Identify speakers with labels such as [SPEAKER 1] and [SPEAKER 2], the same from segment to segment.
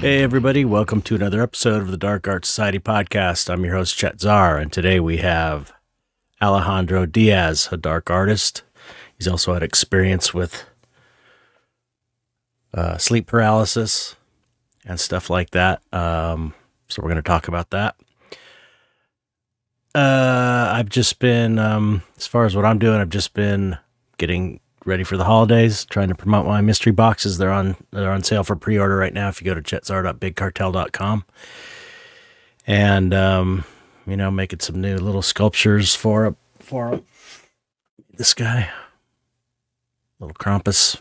[SPEAKER 1] Hey everybody, welcome to another episode of the Dark Art Society podcast. I'm your host Chet, and today we have Alejandro Diaz, a dark artist. He's also had experience with sleep paralysis and stuff like that. So we're going to talk about that. I've just been, as far as what I'm doing, I've just been getting ready for the holidays, trying to promote my mystery boxes. They're on sale for pre-order right now if you go to chetzar.bigcartel.com. And making some new little sculptures for this guy, little Krampus.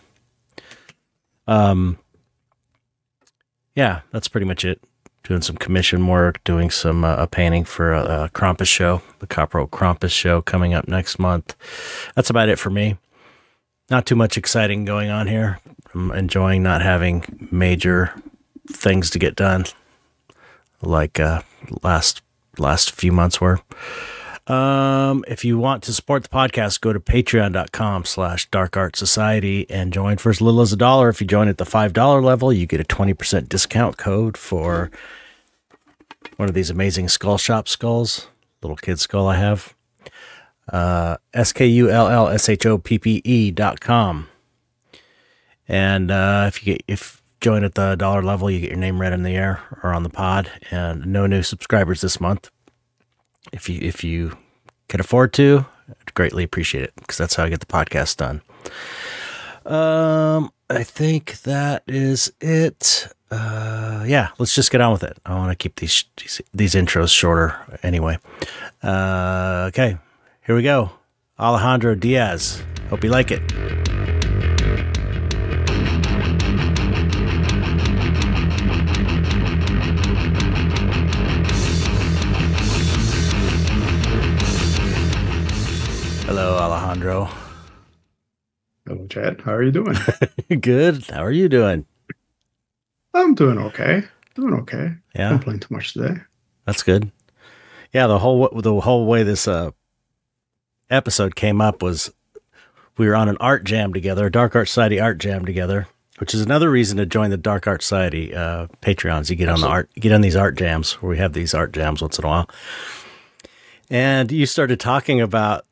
[SPEAKER 1] Yeah, that's pretty much it. Doing some commission work, doing some a painting for a Krampus show, the Copro Krampus show coming up next month. That's about it for me. Not too much exciting going on here. I'm enjoying not having major things to get done like last few months were. If you want to support the podcast, go to patreon.com/darkartsociety and join for as little as $1. If you join at the $5 level, you get a 20% discount code for one of these amazing skull shop skulls. Little kid skull I have. SKULLSHOPPE.com. And if you join at the $1 level, you get your name read in the air or on the pod, and no new subscribers this month. If you can afford to, I'd greatly appreciate it, because that's how I get the podcast done. I think that is it. Yeah, let's just get on with it. I want to keep these intros shorter anyway. Okay. Here we go. Alejandro Diaz. Hope you like it. Hello, Alejandro.
[SPEAKER 2] Hello, Chad. How are you doing?
[SPEAKER 1] Good. How are you doing?
[SPEAKER 2] I'm doing okay.
[SPEAKER 1] Yeah.
[SPEAKER 2] Don't complain too much today.
[SPEAKER 1] That's good. Yeah, the whole way this episode came up was we were on an art jam together, a Dark Art Society art jam together, which is another reason to join the Dark Art Society Patreons. You get on these art jams where we have these art jams once in a while. And you started talking about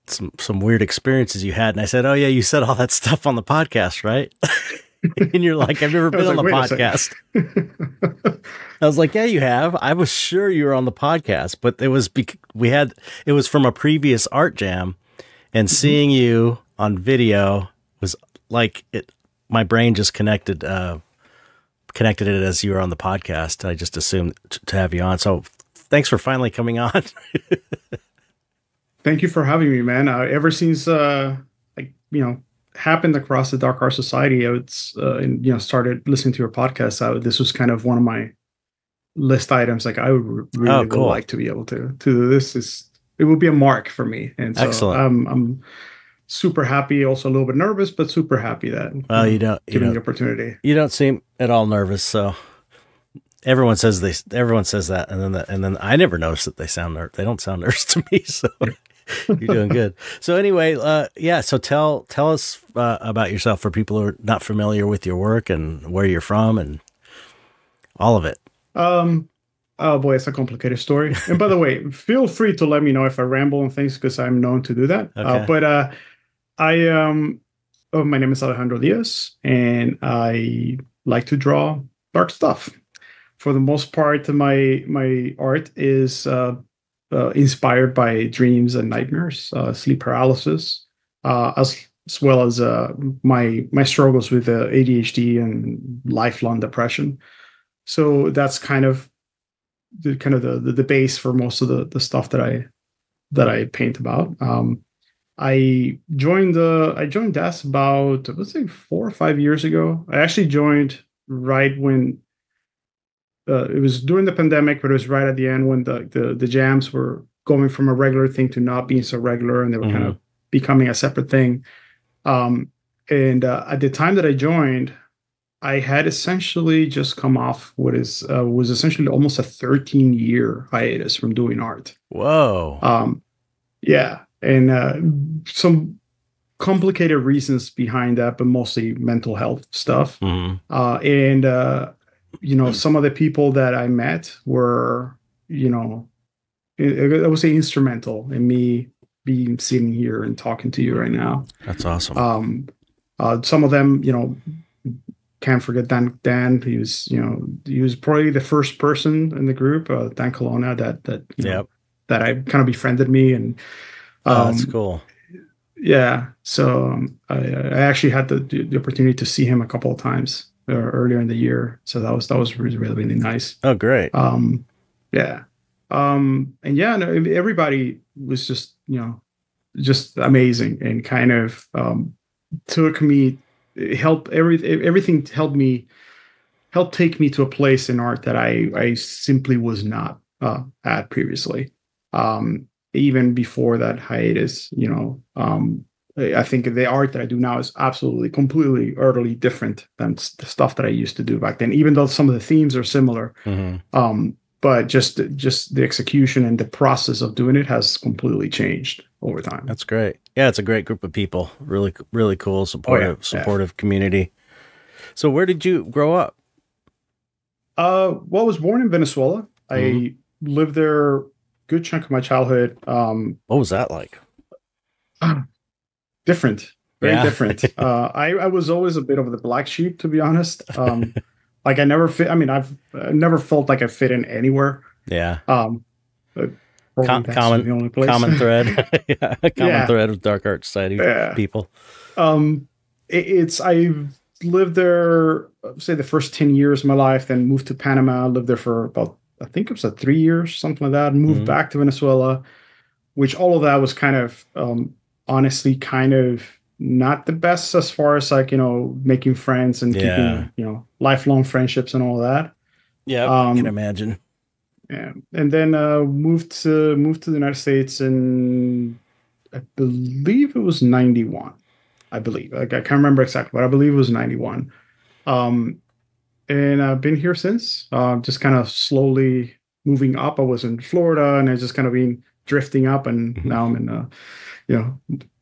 [SPEAKER 1] some weird experiences you had, and I said, "Oh yeah, you said all that stuff on the podcast, right?" And you're like, "I've never been on the podcast." I was like, "Yeah, you have." I was sure you were on the podcast, but it was from a previous art jam, and seeing you on video was like it. My brain just connected it as you were on the podcast. I just assumed to have you on. So thanks for finally coming on.
[SPEAKER 2] Thank you for having me, man. Ever since happened across the Dark Art Society, started listening to your podcast. This was kind of one of my list items. Like, I would really would like to be able to do this. It would be a mark for me, and so
[SPEAKER 1] excellent.
[SPEAKER 2] I'm super happy. Also a little bit nervous, but super happy that given the opportunity.
[SPEAKER 1] You don't seem at all nervous, so. Everyone says that, and then I never notice that they don't sound nervous to me. So you're doing good. So anyway, So tell us about yourself for people who are not familiar with your work and where you're from and all of it.
[SPEAKER 2] Oh boy, it's a complicated story. And by the way, feel free to let me know if I ramble and things, because I'm known to do that.
[SPEAKER 1] Okay.
[SPEAKER 2] My name is Alejandro Diaz, and I like to draw dark stuff. For the most part, my art is inspired by dreams and nightmares, sleep paralysis, as well as my struggles with ADHD and lifelong depression. So that's kind of the base for most of the stuff that I paint about. I joined DAS about, let's say, 4 or 5 years ago. I actually joined right when. It was during the pandemic, but it was right at the end when the jams were going from a regular thing to not being so regular, and they were kind of becoming a separate thing. And at the time that I joined, I had essentially just come off what was essentially almost a 13-year hiatus from doing art.
[SPEAKER 1] Whoa.
[SPEAKER 2] Yeah. And some complicated reasons behind that, but mostly mental health stuff.
[SPEAKER 1] Mm-hmm.
[SPEAKER 2] some of the people that I met were, you know, I would say instrumental in me being sitting here and talking to you right now.
[SPEAKER 1] That's awesome.
[SPEAKER 2] Some of them, can't forget Dan. He was probably the first person in the group, Dan Colonna,
[SPEAKER 1] Yep.
[SPEAKER 2] that I kind of befriended me. And
[SPEAKER 1] Oh, that's cool.
[SPEAKER 2] yeah, so I actually had the opportunity to see him a couple of times earlier in the year. So that was really, really, really nice.
[SPEAKER 1] Oh, great.
[SPEAKER 2] Yeah. And yeah, no, everybody was just amazing, and kind of took me, everything helped take me to a place in art that I simply was not at previously. Even before that hiatus, I think the art that I do now is absolutely, completely, utterly different than the stuff that I used to do back then, even though some of the themes are similar. But just the execution and the process of doing it has completely changed over time.
[SPEAKER 1] That's great. Yeah, it's a great group of people. Really, really cool, supportive community. So where did you grow up?
[SPEAKER 2] Well, I was born in Venezuela. I lived there a good chunk of my childhood.
[SPEAKER 1] What was that like?
[SPEAKER 2] Different. Very different. I was always a bit of the black sheep, to be honest. Like I never fit. I mean, I've never felt like I fit in anywhere.
[SPEAKER 1] Yeah.
[SPEAKER 2] Common
[SPEAKER 1] thread. Common thread with dark art society people.
[SPEAKER 2] I've lived there, say the first 10 years of my life, then moved to Panama, lived there for about, I think it was 3 years, something like that. Moved back to Venezuela, which all of that was kind of, honestly, kind of not the best as far as like, making friends and keeping, lifelong friendships and all of that.
[SPEAKER 1] Yeah, I can imagine.
[SPEAKER 2] Yeah. And then moved to the United States in, I believe it was 91. I believe. Like, I can't remember exactly, but I believe it was 91. And I've been here since, just kind of slowly moving up. I was in Florida, and I just kind of been drifting up, and now I'm in,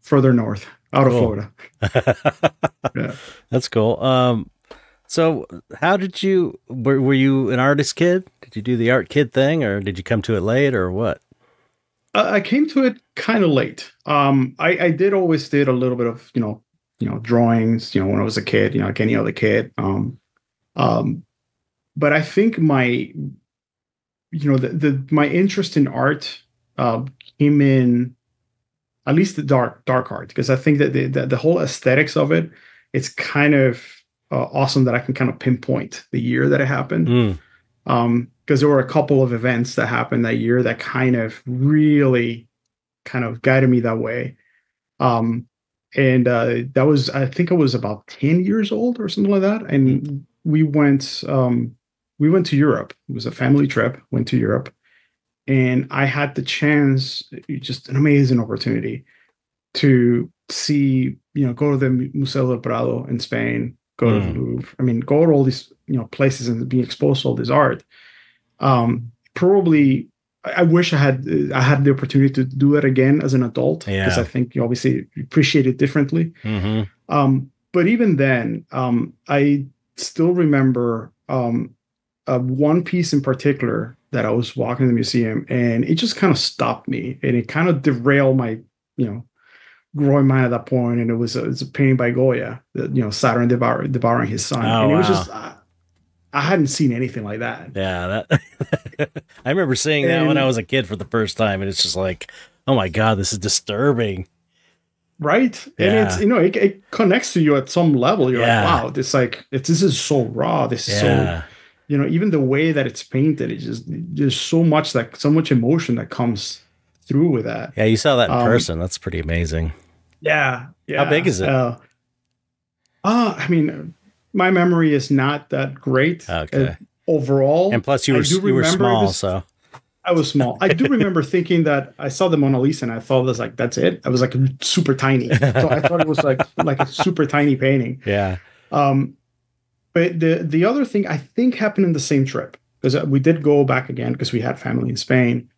[SPEAKER 2] further north, out of Florida. Yeah.
[SPEAKER 1] That's cool. So how did were you an artist kid? Did you do the art kid thing, or did you come to it late, or what?
[SPEAKER 2] I came to it kind of late. I always did a little bit of, drawings, when I was a kid, like any other kid. But I think my interest in art came in, at least the dark art, because I think that the whole aesthetics of it, it's kind of awesome that I can kind of pinpoint the year that it happened. Because there were a couple of events that happened that year that kind of really kind of guided me that way. And that was, I think I was about 10 years old or something like that. And we went to Europe. It was a family trip, went to Europe. And I had the chance, just an amazing opportunity to see, go to the Museo del Prado in Spain, go to the Louvre. I mean, go to all these, places and be exposed to all this art. Probably, I wish I had the opportunity to do it again as an adult, because I think you obviously appreciate it differently. But even then, I still remember one piece in particular that I was walking in the museum, and it just kind of stopped me, and it kind of derailed my, growing mind at that point. And it's a painting by Goya, Saturn devouring his son. And it was just, I hadn't seen anything like that.
[SPEAKER 1] Yeah, I remember seeing that when I was a kid for the first time, and it's just like, oh my God, this is disturbing.
[SPEAKER 2] Right? Yeah. And it's, it connects to you at some level. You're like, wow, this is so raw. This is so, even the way that it's painted, it's just, there's so much emotion that comes through with that.
[SPEAKER 1] Yeah, you saw that in person. That's pretty amazing.
[SPEAKER 2] Yeah.
[SPEAKER 1] How big is it?
[SPEAKER 2] I mean, my memory is not that great.
[SPEAKER 1] Okay.
[SPEAKER 2] Overall.
[SPEAKER 1] And plus you were small, so.
[SPEAKER 2] I was small. I do remember thinking that I saw the Mona Lisa and I thought it was like, that's it. I was like super tiny. So I thought it was like a super tiny painting.
[SPEAKER 1] Yeah.
[SPEAKER 2] But the other thing I think happened in the same trip, because we did go back again because we had family in Spain.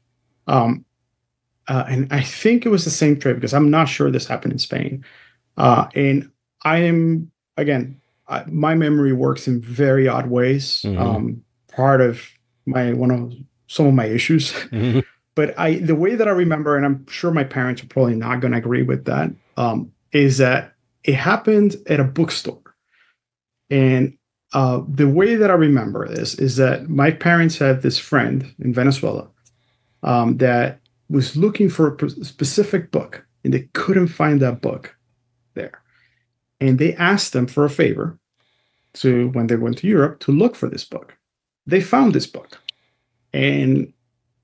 [SPEAKER 2] And I think it was the same trip, because I'm not sure this happened in Spain. And I am, again, my memory works in very odd ways.
[SPEAKER 1] Mm-hmm.
[SPEAKER 2] Part of my one of some of my issues.
[SPEAKER 1] Mm-hmm.
[SPEAKER 2] But the way that I remember, and I'm sure my parents are probably not going to agree with that, is that it happened at a bookstore. And the way that I remember this is that my parents had this friend in Venezuela that was looking for a specific book, and they couldn't find that book there. And they asked them for a favor to, when they went to Europe, to look for this book. They found this book. And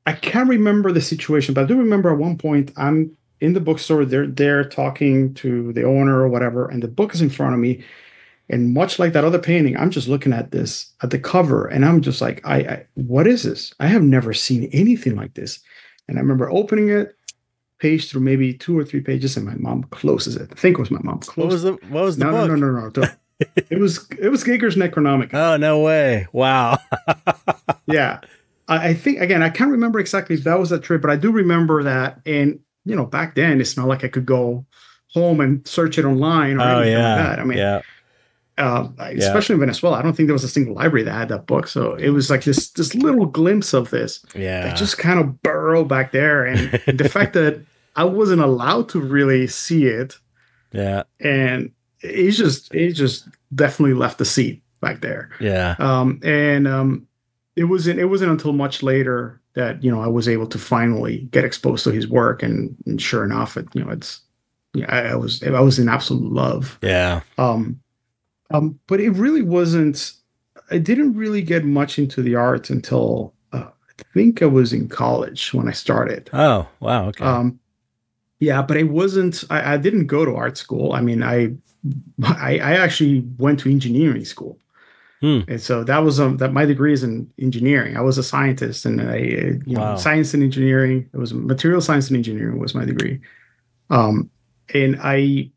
[SPEAKER 2] I can't remember the situation, but I do remember at one point I'm in the bookstore, they're there talking to the owner or whatever, and the book is in front of me. And much like that other painting, I'm just looking at this, at the cover, and I'm just like, what is this? I have never seen anything like this. And I remember opening it, page through maybe 2 or 3 pages, and my mom closes it. I think it was my mom.
[SPEAKER 1] What was the book?
[SPEAKER 2] No. It was Giger's Necronomicon.
[SPEAKER 1] Oh, no way. Wow.
[SPEAKER 2] Yeah. I think, again, I can't remember exactly if that was a trip, but I do remember that. And, back then, it's not like I could go home and search it online or anything like that. I mean,
[SPEAKER 1] yeah.
[SPEAKER 2] Especially in Venezuela, I don't think there was a single library that had that book. So it was like this little glimpse of this that just kind of burrowed back there. And the fact that I wasn't allowed to really see it.
[SPEAKER 1] Yeah.
[SPEAKER 2] And it just definitely left the seat back there.
[SPEAKER 1] Yeah.
[SPEAKER 2] It wasn't until much later that, I was able to finally get exposed to his work. And sure enough, I was in absolute love.
[SPEAKER 1] Yeah.
[SPEAKER 2] But it really wasn't, I didn't really get much into the arts until I think I was in college when I started.
[SPEAKER 1] Oh, wow. Okay.
[SPEAKER 2] Yeah, but it wasn't, I didn't go to art school. I mean, I actually went to engineering school. And so that was, that my degree is in engineering. I was a scientist, and science and engineering, it was material science and engineering was my degree. And I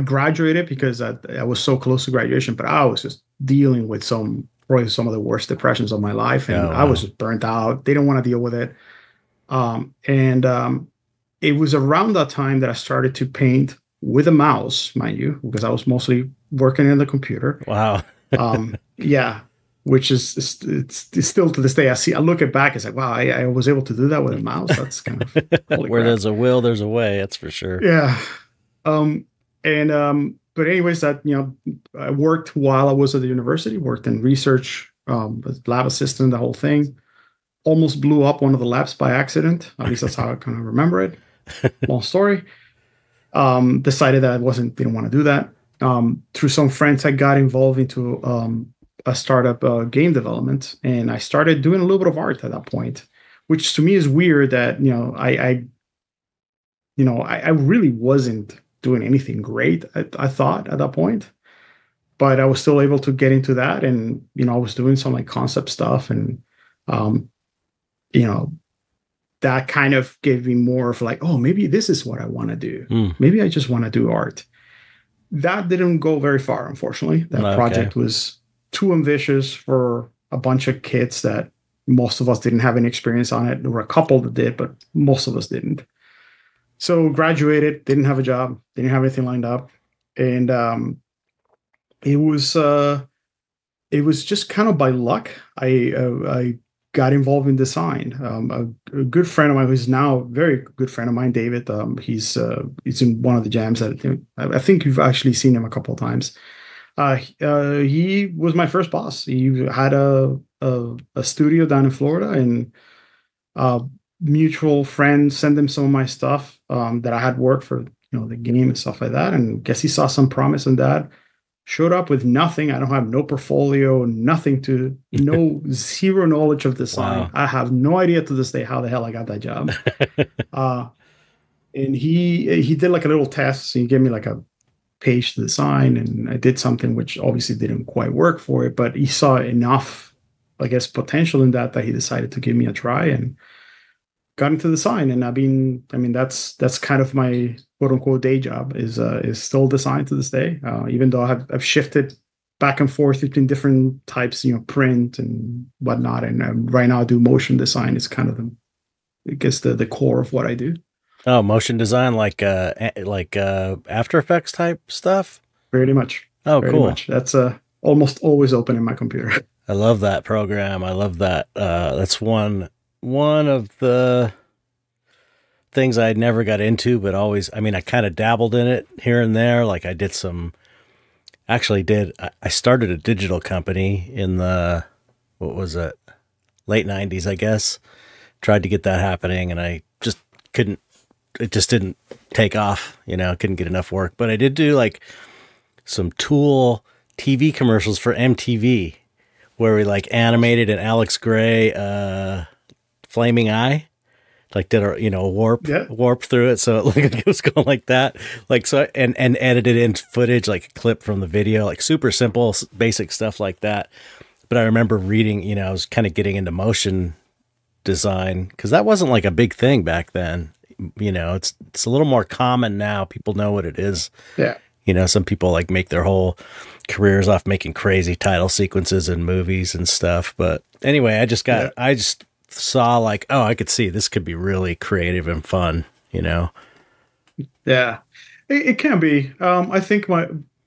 [SPEAKER 2] graduated because I was so close to graduation, but I was just dealing with probably some of the worst depressions of my life. And I was just burnt out. They didn't want to deal with it. It was around that time that I started to paint with a mouse, mind you, because I was mostly working in the computer.
[SPEAKER 1] Wow.
[SPEAKER 2] Yeah. Which is, it's still to this day, I look at back, it's like, wow, I was able to do that with a mouse. That's kind of
[SPEAKER 1] where there's a will, there's a way. That's for sure.
[SPEAKER 2] Yeah. But anyways, that, I worked while I was at the university, worked in research, lab assistant, the whole thing. Almost blew up one of the labs by accident. At least that's how I kind of remember it. Long story. Decided that I didn't want to do that. Through some friends, I got involved into a startup game development, and I started doing a little bit of art at that point, which to me is weird that, I really wasn't doing anything great, I thought at that point, but I was still able to get into that. And, I was doing some like concept stuff, and, that kind of gave me more of like, oh, maybe this is what I want to do. Maybe I just want to do art. That didn't go very far, unfortunately. That project was too ambitious for a bunch of kids that most of us didn't have any experience on it. There were a couple that did, but most of us didn't. So graduated, didn't have a job, didn't have anything lined up. And it was just kind of by luck. I got involved in design. A good friend of mine, who's now a very good friend of mine, David, he's in one of the jams that I think you've actually seen him a couple of times. He was my first boss. He had a studio down in Florida, and mutual friend sent him some of my stuff that I had worked for, the game and stuff like that. And guess he saw some promise in that. Showed up with nothing. I don't have no portfolio, nothing zero knowledge of design. Wow. I have no idea to this day how the hell I got that job. And he did like a little test. So he gave me like a page to design, and I did something which obviously didn't quite work for it, but he saw enough, I guess, potential in that he decided to give me a try and got into design. And that's kind of my quote unquote day job is still design to this day. Even though I've shifted back and forth between different types, print and whatnot. And right now I do motion design. It's kind of the core of what I do.
[SPEAKER 1] Oh, motion design, like After Effects type stuff.
[SPEAKER 2] Pretty much.
[SPEAKER 1] Oh,
[SPEAKER 2] Pretty
[SPEAKER 1] cool.
[SPEAKER 2] much. That's almost always open in my computer.
[SPEAKER 1] I love that program. I love that. That's one of the things I never got into, but always, I mean, I kind of dabbled in it here and there. Like I did some, actually did, I started a digital company in the, what was it? Late 90s, I guess. Tried to get that happening and I just couldn't, it just didn't take off, you know, couldn't get enough work. But I did do like some Tool TV commercials for MTV where we like animated an Alex Gray flaming eye, like did a, you know, warp through it, so it looked like it was going like that, like so, and edited in footage, like a clip from the video, like super simple basic stuff like that. But I remember reading, you know, I was kind of getting into motion design because that wasn't like a big thing back then. You know, it's a little more common now. People know what it is.
[SPEAKER 2] Yeah.
[SPEAKER 1] You know, some people like make their whole careers off making crazy title sequences in movies and stuff. But anyway, I just saw like, oh, I could see this could be really creative and fun, you know?
[SPEAKER 2] Yeah, it can be. I think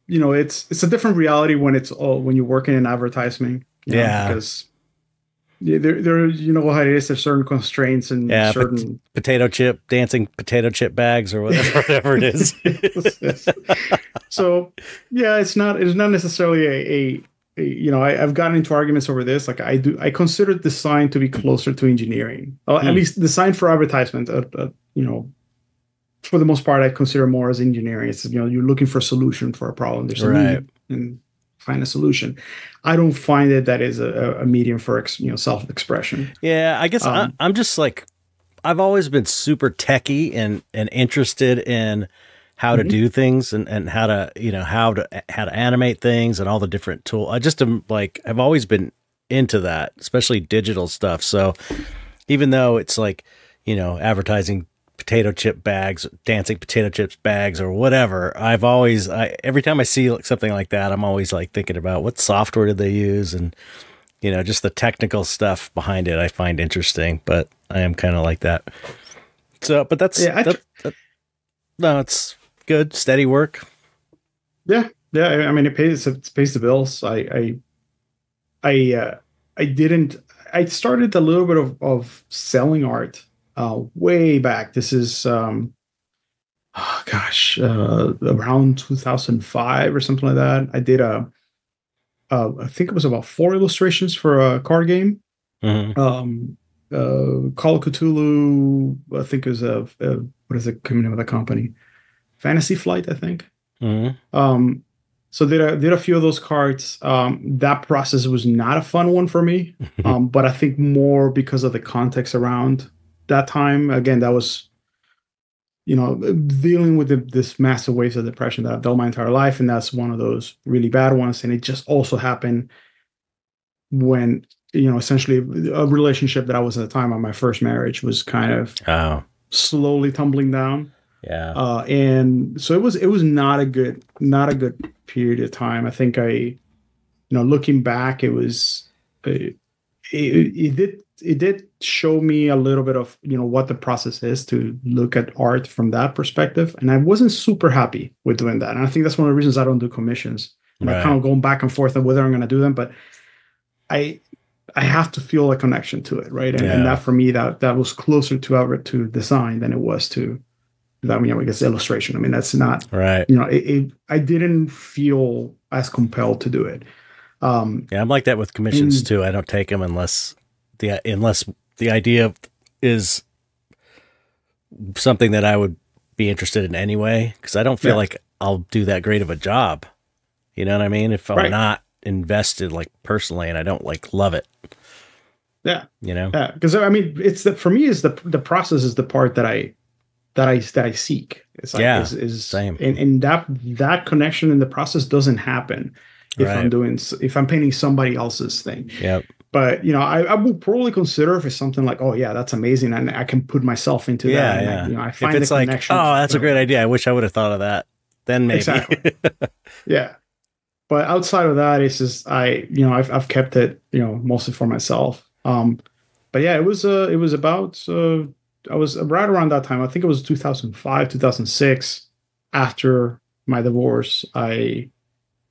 [SPEAKER 2] it's a different reality when when you're working in advertising.
[SPEAKER 1] Yeah.
[SPEAKER 2] Because there, you know how it is. There's certain constraints and certain
[SPEAKER 1] dancing potato chip bags or whatever it is.
[SPEAKER 2] Yes. So yeah, it's not necessarily a you know, I've gotten into arguments over this. Like I consider design to be closer to engineering, at least design for advertisement. You know, for the most part, I consider more as engineering. It's, you know, you're looking for a solution for a problem. There's a need and find a solution. I don't find that is a medium for self-expression.
[SPEAKER 1] Yeah, I guess I'm just like, I've always been super techie and interested in how to do things and how to, you know, how to animate things and all the different tools. I just am like, I've always been into that, especially digital stuff. So even though it's like, you know, advertising potato chip bags, dancing potato chips bags or whatever, every time I see something like that, I'm always like thinking about what software did they use, and, you know, just the technical stuff behind it I find interesting. But I am kind of like that. So, but that's, no, it's good, steady work.
[SPEAKER 2] Yeah. I mean, it pays the bills. I started a little bit of selling art way back. This is around 2005 or something like that. I did I think it was about 4 illustrations for a card game. Call of Cthulhu. I think it was what is the name of the company? Fantasy Flight, I think. So did a few of those cards. That process was not a fun one for me, but I think more because of the context around that time. Again, that was, you know, dealing with this massive waves of depression that I've dealt my entire life, and that's one of those really bad ones. And it just also happened when, you know, essentially a relationship that I was at the time on my first marriage was kind of slowly tumbling down.
[SPEAKER 1] Yeah.
[SPEAKER 2] And so it was not a good period of time. I think looking back, it did show me a little bit of, you know, what the process is to look at art from that perspective. And I wasn't super happy with doing that. And I think that's one of the reasons I don't do commissions. And I'm kind of going back and forth on whether I'm going to do them, but I have to feel a connection to it. Right. And that for me, that was closer to design than it was to, I mean, I guess illustration. I mean, that's not
[SPEAKER 1] right.
[SPEAKER 2] You know, I didn't feel as compelled to do it.
[SPEAKER 1] I'm like that with commissions too. I don't take them unless the idea is something that I would be interested in anyway, because I don't feel like I'll do that great of a job. You know what I mean? If I'm not invested, like personally, and I don't like love it.
[SPEAKER 2] Yeah.
[SPEAKER 1] You know?
[SPEAKER 2] Yeah. Because I mean, for me is the process is the part that I seek. It's like is
[SPEAKER 1] same.
[SPEAKER 2] And that connection in the process doesn't happen if I'm painting somebody else's thing.
[SPEAKER 1] Yep.
[SPEAKER 2] But, you know, I would probably consider if it's something like, oh yeah, that's amazing, and I can put myself into that. And I find
[SPEAKER 1] if it's
[SPEAKER 2] the
[SPEAKER 1] connection. Like, oh, that's a great idea. I wish I would have thought of that. Then maybe. Exactly.
[SPEAKER 2] Yeah. But outside of that, it's just I've kept it, you know, mostly for myself. But yeah, it was about I was right around that time. I think it was 2005, 2006. After my divorce, I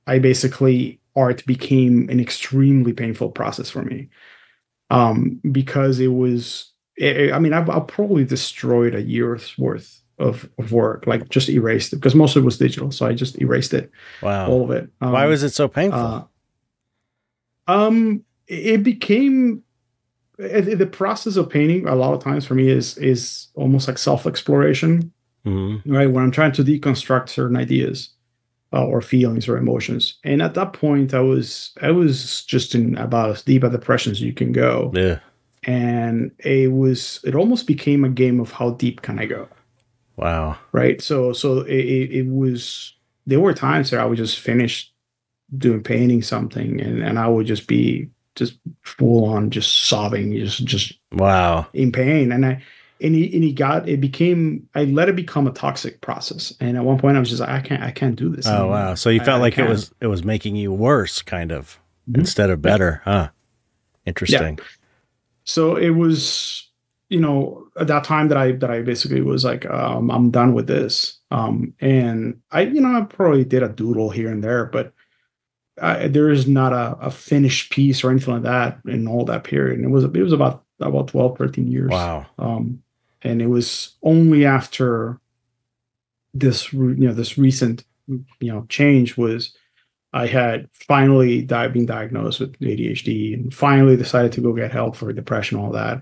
[SPEAKER 2] I basically art became an extremely painful process for me. Because it was, I mean, I'll probably destroyed a year's worth of work, like just erased it because most of it was digital. So I just erased it,
[SPEAKER 1] Wow.
[SPEAKER 2] all of it.
[SPEAKER 1] Why was it so painful?
[SPEAKER 2] It became the process of painting a lot of times for me is almost like self-exploration, right? When I'm trying to deconstruct certain ideas or feelings or emotions. And at that point, I was just in about as deep a depression as you can go.
[SPEAKER 1] Yeah.
[SPEAKER 2] And it almost became a game of how deep can I go?
[SPEAKER 1] Wow.
[SPEAKER 2] Right. So it was, there were times that I would just finish doing painting something and I would just be just full on just sobbing, just
[SPEAKER 1] wow,
[SPEAKER 2] in pain. And I let it become a toxic process. And at one point I was just like, I can't do this anymore.
[SPEAKER 1] Wow. So you felt like it was making you worse kind of instead of better. Huh. Interesting.
[SPEAKER 2] Yeah. So it was, at that time that I basically was like, I'm done with this. And I probably did a doodle here and there, but there is not a finished piece or anything like that in all that period. And it was about 12, 13 years.
[SPEAKER 1] Wow.
[SPEAKER 2] And it was only after this recent, change was I had finally been diagnosed with ADHD and finally decided to go get help for depression, all that.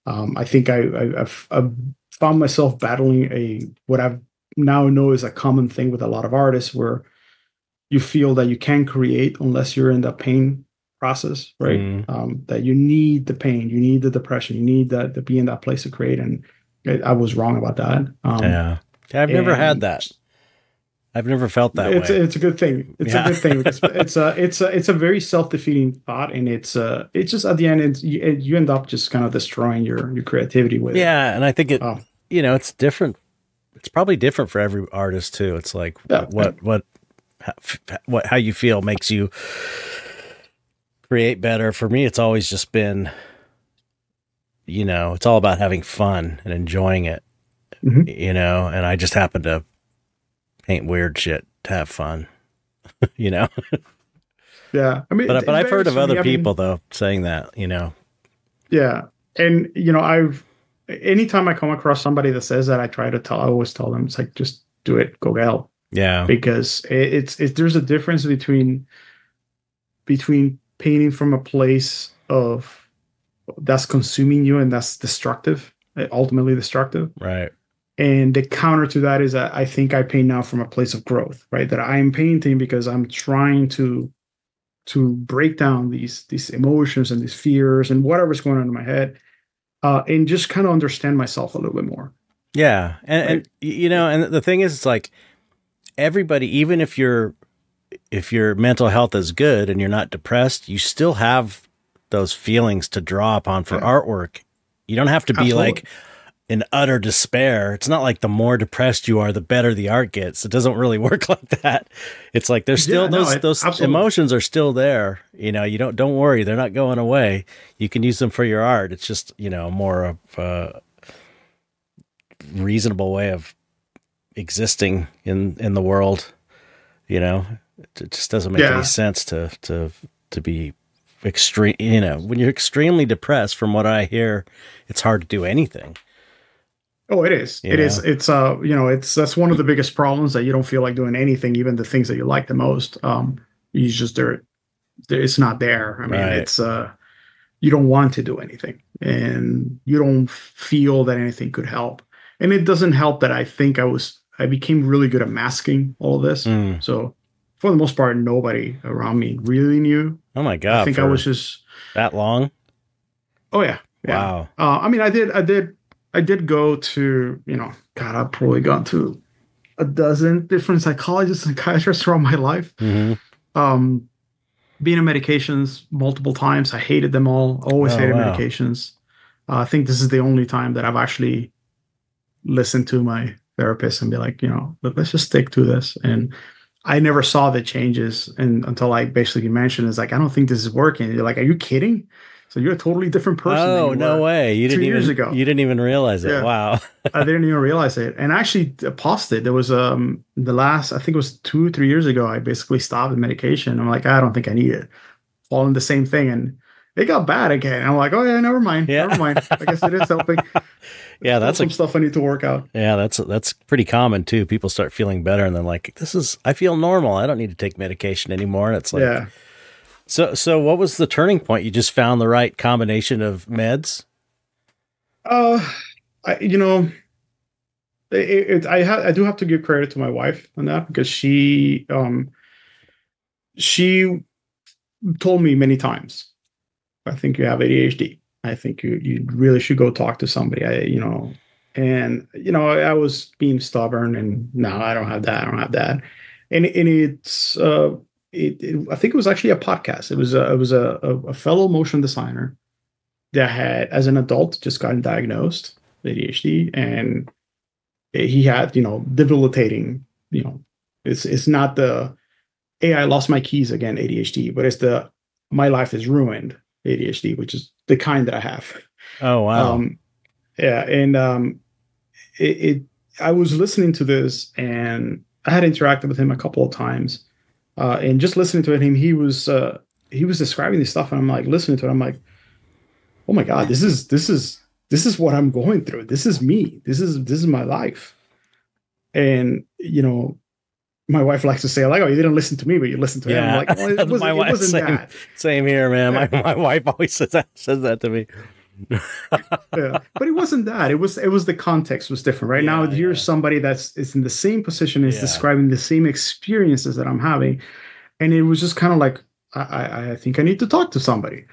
[SPEAKER 2] I think I've found myself battling what I've now know is a common thing with a lot of artists where you feel that you can't create unless you're in the pain process, right? That you need the pain, you need the depression, you need to be in that place to create. And I was wrong about that.
[SPEAKER 1] Yeah, I've never had that. I've never felt that way.
[SPEAKER 2] It's a good thing. It's a good thing because it's a very self-defeating thought, and it's just at the end you end up just kind of destroying your creativity with it.
[SPEAKER 1] Yeah, and I think it's different. It's probably different for every artist too. It's like how you feel makes you create better. For me, it's always just been, it's all about having fun and enjoying it, and I just happen to paint weird shit to have fun,
[SPEAKER 2] Yeah. I mean,
[SPEAKER 1] but I've heard of other people though saying that,
[SPEAKER 2] Yeah. And, anytime I come across somebody that says that, I always tell them, it's like, just do it, go get help.
[SPEAKER 1] Yeah.
[SPEAKER 2] Because there's a difference between painting from a place of that's consuming you and that's destructive, ultimately destructive.
[SPEAKER 1] Right.
[SPEAKER 2] And the counter to that is that I think I paint now from a place of growth, right? That I am painting because I'm trying to break down these emotions and these fears and whatever's going on in my head, and just kind of understand myself a little bit more.
[SPEAKER 1] Yeah. And the thing is, it's like everybody, even if your mental health is good and you're not depressed, you still have those feelings to draw upon for artwork. You don't have to be like in utter despair. It's not like the more depressed you are, the better the art gets. It doesn't really work like that. It's like there's still those emotions are still there. Don't worry, they're not going away. You can use them for your art. It's just, more of a reasonable way of existing in the world. It just doesn't make any sense to be extreme. When you're extremely depressed, from what I hear, it's hard to do anything.
[SPEAKER 2] Oh, it is. It is. It's that's one of the biggest problems, that you don't feel like doing anything, even the things that you like the most. You just it's not there. I mean, it's you don't want to do anything, and you don't feel that anything could help. And it doesn't help that I think I became really good at masking all of this. So for the most part, nobody around me really knew.
[SPEAKER 1] Oh my God.
[SPEAKER 2] I think I was just
[SPEAKER 1] that long.
[SPEAKER 2] Oh yeah.
[SPEAKER 1] Wow.
[SPEAKER 2] I mean, I did go to, God, I've probably gone to a dozen different psychologists and psychiatrists throughout my life. Being on medications multiple times. I hated them all. Always hated medications. I think this is the only time that I've actually listened to my therapist and be like, let's just stick to this. And I never saw the changes until I basically mentioned, it's like, I don't think this is working. You're like, are you kidding? So you're a totally different person than
[SPEAKER 1] Oh,
[SPEAKER 2] you
[SPEAKER 1] no
[SPEAKER 2] were
[SPEAKER 1] way.
[SPEAKER 2] 2 years ago.
[SPEAKER 1] You didn't even realize it.
[SPEAKER 2] Yeah.
[SPEAKER 1] Wow.
[SPEAKER 2] I didn't even realize it. And actually paused it. There was the last, I think it was 2, 3 years ago, I basically stopped the medication. I'm like, I don't think I need it. Falling the same thing. And it got bad again. I'm like, oh yeah, never mind.
[SPEAKER 1] Yeah.
[SPEAKER 2] Never mind. I guess it is helping. There's
[SPEAKER 1] Yeah,
[SPEAKER 2] still some stuff I need to work out.
[SPEAKER 1] yeah, that's pretty common too. People start feeling better and they're like, I feel normal. I don't need to take medication anymore. And it's like,
[SPEAKER 2] Yeah.
[SPEAKER 1] so what was the turning point? You just found the right combination of meds?
[SPEAKER 2] Uh, you know, I do have to give credit to my wife on that because she told me many times, I think you have ADHD. I think you really should go talk to somebody. I was being stubborn and no, I don't have that. I don't have that. And I think it was actually a podcast. It was a fellow motion designer that had, as an adult, just gotten diagnosed with ADHD, and he had, debilitating, it's not the, hey, I lost my keys again, ADHD, but it's the, my life is ruined ADHD, which is the kind that I have.
[SPEAKER 1] Oh, wow.
[SPEAKER 2] Yeah. And I was listening to this and I had interacted with him a couple of times. And just listening to him, he was describing this stuff. And I'm like, listening to it, I'm like, oh my God, this is what I'm going through. This is me. This is my life. And, my wife likes to say, like, oh, you didn't listen to me, but you listened to him. I'm like, well, it wasn't that.
[SPEAKER 1] Same here, man. Yeah. My wife always says that to me.
[SPEAKER 2] Yeah, but it wasn't that. It was the context was different. Right now, here's somebody is in the same position, is describing the same experiences that I'm having. And it was just kind of like, I think I need to talk to somebody.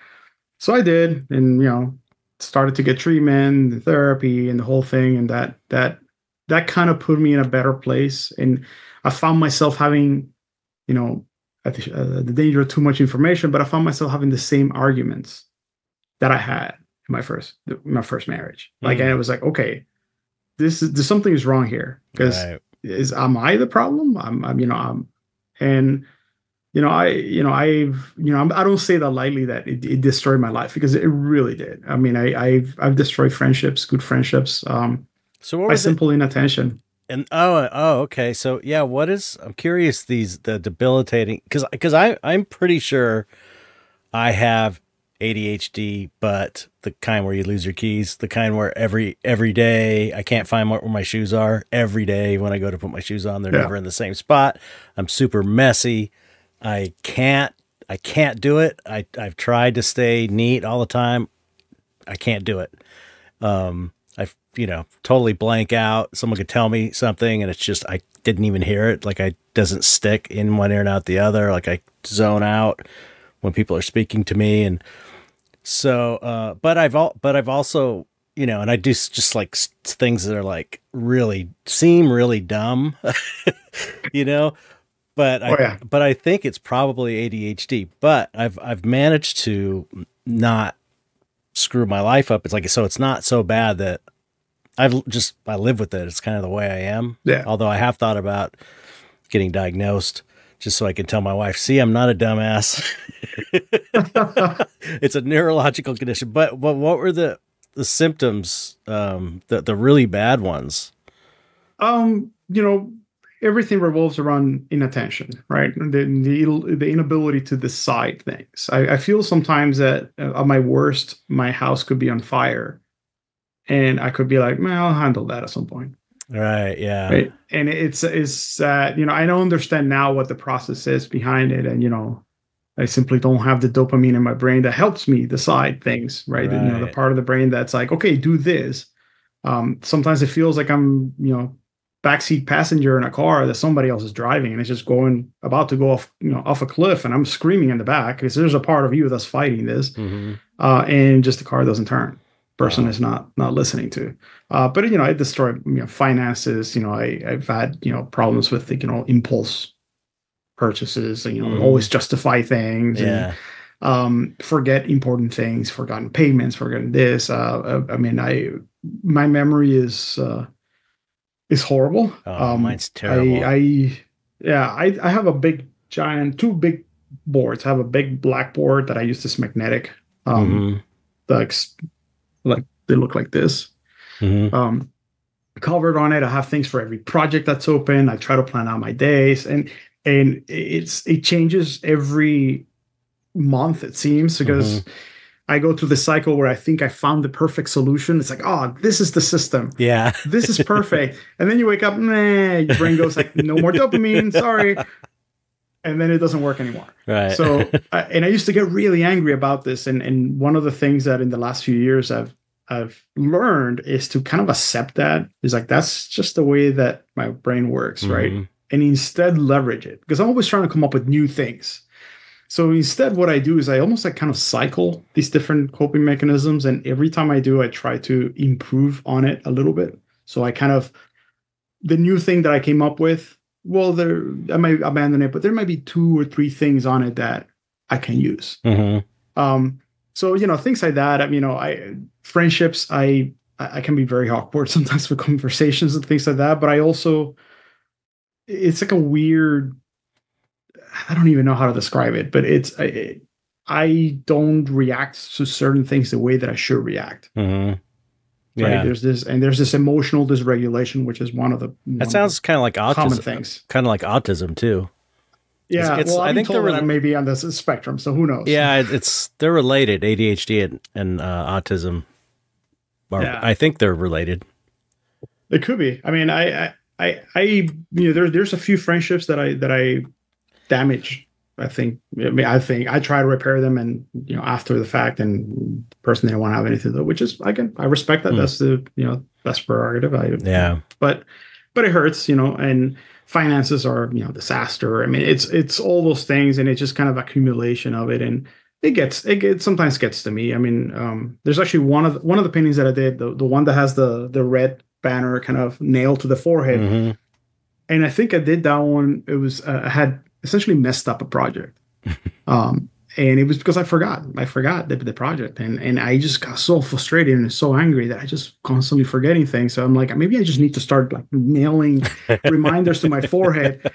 [SPEAKER 2] So I did, and, started to get treatment and therapy and the whole thing. And that kind of put me in a better place. And I found myself having, the danger of too much information, but I found myself having the same arguments that I had in my first marriage. Like, and it was like, okay, there's something is wrong here, because am I the problem? I don't say that lightly, that it destroyed my life, because it really did. I mean, I've destroyed friendships, good friendships,
[SPEAKER 1] so what
[SPEAKER 2] by
[SPEAKER 1] was
[SPEAKER 2] simple inattention.
[SPEAKER 1] And okay. So yeah, I'm curious, the debilitating, because I'm pretty sure I have ADHD, but the kind where you lose your keys, the kind where every day I can't find where my shoes are. Every day when I go to put my shoes on, they're never in the same spot. I'm super messy. I can't do it. I've tried to stay neat all the time. I can't do it. Totally blank out. Someone could tell me something and it's just, I didn't even hear it. Like, I doesn't stick in one ear and out the other. Like, I zone out when people are speaking to me. And so, but I've also, and I do just like things that are like seem really dumb, but I think it's probably ADHD, but I've managed to not screw my life up. It's like, so it's not so bad that I live with it. It's kind of the way I am.
[SPEAKER 2] Yeah.
[SPEAKER 1] Although I have thought about getting diagnosed just so I can tell my wife, see, I'm not a dumbass. It's a neurological condition. But what were the symptoms, the really bad ones?
[SPEAKER 2] Everything revolves around inattention, right? The inability to decide things. I feel sometimes that at my worst, my house could be on fire, and I could be like, man, I'll handle that at some point.
[SPEAKER 1] Right. Yeah.
[SPEAKER 2] Right. And it's I don't understand now what the process is behind it. And, I simply don't have the dopamine in my brain that helps me decide things, right? The part of the brain that's like, okay, do this. Sometimes it feels like I'm, backseat passenger in a car that somebody else is driving, and it's just about to go off a cliff, and I'm screaming in the back because there's a part of you that's fighting this. Mm-hmm. And just the car doesn't turn. Person is not listening to. But it destroyed finances. I've had problems with impulse purchases, and always justify things.
[SPEAKER 1] Yeah.
[SPEAKER 2] And forget important things, forgotten payments, forgotten this. My memory is horrible.
[SPEAKER 1] Mine's terrible.
[SPEAKER 2] I have a big giant, two big boards. I have a big blackboard that I use this magnetic
[SPEAKER 1] Mm-hmm.
[SPEAKER 2] Like, like they look like this.
[SPEAKER 1] Mm-hmm.
[SPEAKER 2] Covered on it. I have things for every project that's open. I try to plan out my days, and it changes every month, it seems,
[SPEAKER 1] Mm-hmm.
[SPEAKER 2] because I go through the cycle where I think I found the perfect solution. It's like, oh, this is the system.
[SPEAKER 1] Yeah.
[SPEAKER 2] This is perfect. And then you wake up, meh, your brain goes like, no more dopamine, sorry. And then it doesn't work anymore.
[SPEAKER 1] Right.
[SPEAKER 2] So, and I used to get really angry about this. And one of the things that in the last few years I've learned is to kind of accept that. It's like, that's just the way that my brain works, right?
[SPEAKER 1] Mm-hmm.
[SPEAKER 2] And instead leverage it, because I'm always trying to come up with new things. So instead, what I do is I almost like kind of cycle these different coping mechanisms. And every time I do, I try to improve on it a little bit. So I kind of, the new thing that I came up with, well, I might abandon it, but there might be 2 or 3 things on it that I can use.
[SPEAKER 1] Mm-hmm.
[SPEAKER 2] So, things like that. Friendships, I can be very awkward sometimes with conversations and things like that. But I also, it's like a weird, I don't even know how to describe it, but I don't react to certain things the way that I should react.
[SPEAKER 1] Mm-hmm. Yeah.
[SPEAKER 2] Right? There's this emotional dysregulation, which is one of the
[SPEAKER 1] that sounds kind of like autism.
[SPEAKER 2] Common things.
[SPEAKER 1] Kind of like autism too.
[SPEAKER 2] Yeah, I think they're maybe on this spectrum, so who knows?
[SPEAKER 1] Yeah, they're related. ADHD and autism. I think they're related.
[SPEAKER 2] It could be. I mean, there's a few friendships that I damage. I think I try to repair them, and after the fact, and the person didn't want to have anything to do, which is I respect that. That's that's prerogative. But it hurts, and finances are disaster. I mean, it's all those things, and it's just kind of accumulation of it, and it sometimes gets to me. I mean, there's actually one of the paintings that I did, the one that has the red banner kind of nailed to the forehead,
[SPEAKER 1] mm-hmm.
[SPEAKER 2] and I think I did that one. It was I had essentially messed up a project, and it was because I forgot the project, and I just got so frustrated and so angry that I just constantly forgetting things. So I'm like, maybe I just need to start like nailing reminders to my forehead,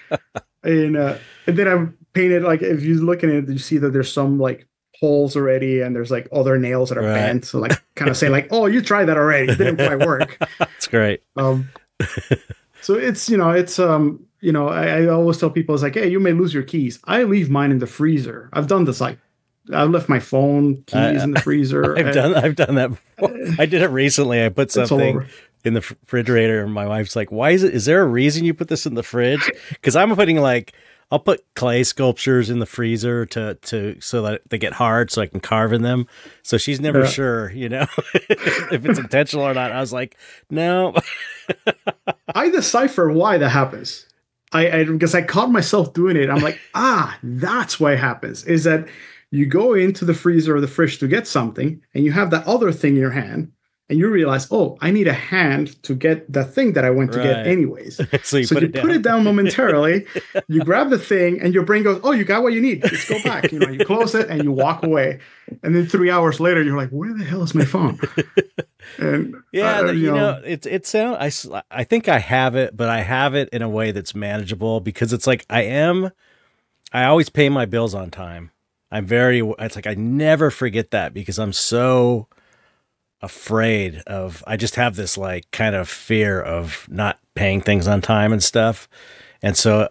[SPEAKER 2] and then I painted, like, if you look at it, you see that there's some like holes already, and there's like other nails that are bent, so like kind of saying like, oh, you tried that already, it didn't quite work.
[SPEAKER 1] That's great.
[SPEAKER 2] So it's I always tell people, it's like, hey, you may lose your keys. I leave mine in the freezer. I've done this. Like, I've left my phone keys in the freezer.
[SPEAKER 1] I've done that before. I did it recently. I put something in the refrigerator, and my wife's like, "Why is there a reason you put this in the fridge?" Because I'm putting I'll put clay sculptures in the freezer to so that they get hard, so I can carve in them. So she's never sure, if it's intentional or not. I was like, no.
[SPEAKER 2] I decipher why that happens. Because I caught myself doing it. I'm like, that's why it happens. Is that you go into the freezer or the fridge to get something, and you have that other thing in your hand, and you realize, oh, I need a hand to get the thing that I went to get anyways.
[SPEAKER 1] So you put
[SPEAKER 2] it down momentarily, you grab the thing, and your brain goes, oh, you got what you need. Let's go back. You close it and you walk away. And then 3 hours later, you're like, where the hell is my phone? And
[SPEAKER 1] I think I have it, but I have it in a way that's manageable, because it's like I always pay my bills on time. It's like I never forget that, because I'm so afraid of, I just have this like kind of fear of not paying things on time and stuff. And so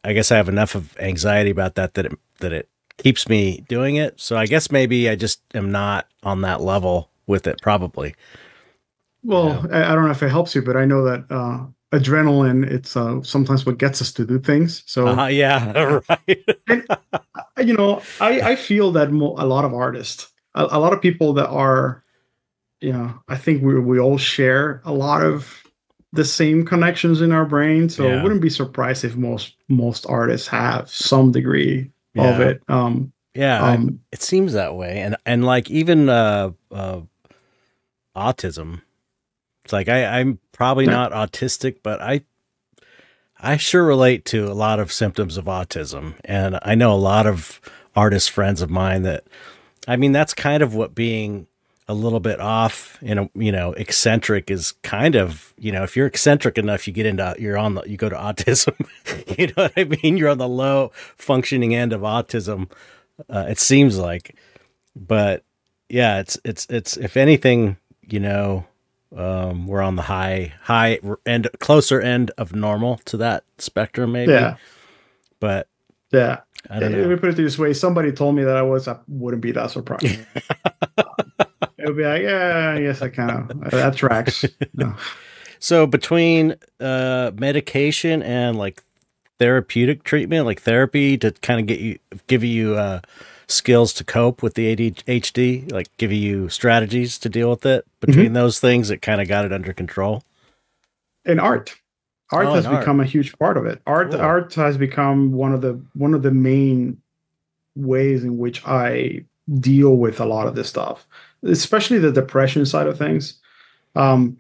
[SPEAKER 1] I guess I have enough of anxiety about that it keeps me doing it. So I guess maybe I just am not on that level with it, probably.
[SPEAKER 2] Well, I don't know if it helps you, but I know that adrenaline, it's sometimes what gets us to do things. So
[SPEAKER 1] right.
[SPEAKER 2] And, I feel that a lot of artists, a lot of people that are, I think we all share a lot of the same connections in our brain. So I wouldn't be surprised if most artists have some degree of it.
[SPEAKER 1] It seems that way. And like even autism, it's like I'm probably not autistic, but I sure relate to a lot of symptoms of autism. And I know a lot of artist friends of mine that's kind of what being a little bit off, eccentric is kind of, if you're eccentric enough, you go to autism. You know what I mean? You're on the low functioning end of autism. It seems like, but yeah, it's if anything, we're on the high end, closer end of normal to that spectrum, maybe.
[SPEAKER 2] Yeah.
[SPEAKER 1] But
[SPEAKER 2] Yeah.
[SPEAKER 1] I don't
[SPEAKER 2] Let
[SPEAKER 1] know.
[SPEAKER 2] me put it this way. Somebody told me that I wouldn't be that surprised. It would be like, yeah, I guess I kind of, that tracks. No.
[SPEAKER 1] So between medication and like therapeutic treatment, like therapy to kind of give you skills to cope with the ADHD, like give you strategies to deal with it. Between
[SPEAKER 2] Mhm.
[SPEAKER 1] those things, it kind of got it under control.
[SPEAKER 2] And art
[SPEAKER 1] Oh,
[SPEAKER 2] has
[SPEAKER 1] and art.
[SPEAKER 2] become a huge part of it.
[SPEAKER 1] Cool.
[SPEAKER 2] Art has become one of the main ways in which I deal with a lot of this stuff, especially the depression side of things. Um,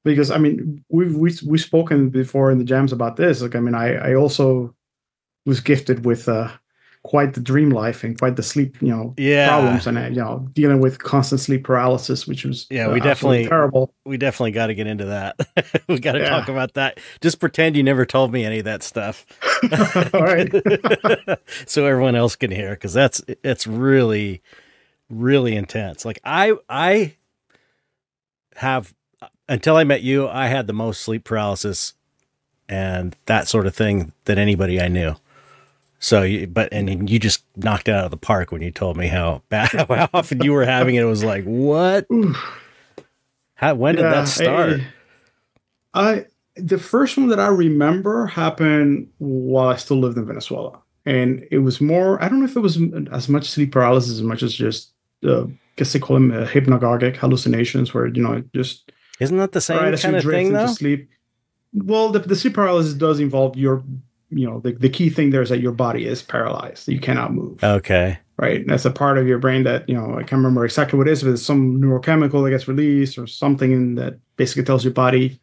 [SPEAKER 2] because I mean, we've spoken before in the jams about this. Like, I mean, I also was gifted with quite the dream life and quite the sleep,
[SPEAKER 1] Yeah.
[SPEAKER 2] problems, and dealing with constant sleep paralysis, which was
[SPEAKER 1] Yeah,
[SPEAKER 2] absolutely terrible.
[SPEAKER 1] we definitely got to get into that. We got to talk
[SPEAKER 2] Yeah.
[SPEAKER 1] about that. Just pretend you never told me any of that stuff.
[SPEAKER 2] All right.
[SPEAKER 1] So everyone else can hear, because it's really, really intense. Like I have, until I met you, I had the most sleep paralysis and that sort of thing than anybody I knew. So, and you just knocked it out of the park when you told me how bad, how often you were having it. It was like, what? When did that
[SPEAKER 2] Yeah.
[SPEAKER 1] start?
[SPEAKER 2] The first one that I remember happened while I still lived in Venezuela, and it was more. I don't know if it was as much sleep paralysis as much as just, I guess they call them hypnagogic hallucinations, where just
[SPEAKER 1] Isn't that the
[SPEAKER 2] right
[SPEAKER 1] same
[SPEAKER 2] as you
[SPEAKER 1] kind of
[SPEAKER 2] drift
[SPEAKER 1] thing
[SPEAKER 2] into
[SPEAKER 1] though?
[SPEAKER 2] sleep. Well, the sleep paralysis does involve the key thing there is that your body is paralyzed. You cannot move.
[SPEAKER 1] Okay.
[SPEAKER 2] Right. That's a part of your brain that, I can't remember exactly what it is, but it's some neurochemical that gets released or something that basically tells your body,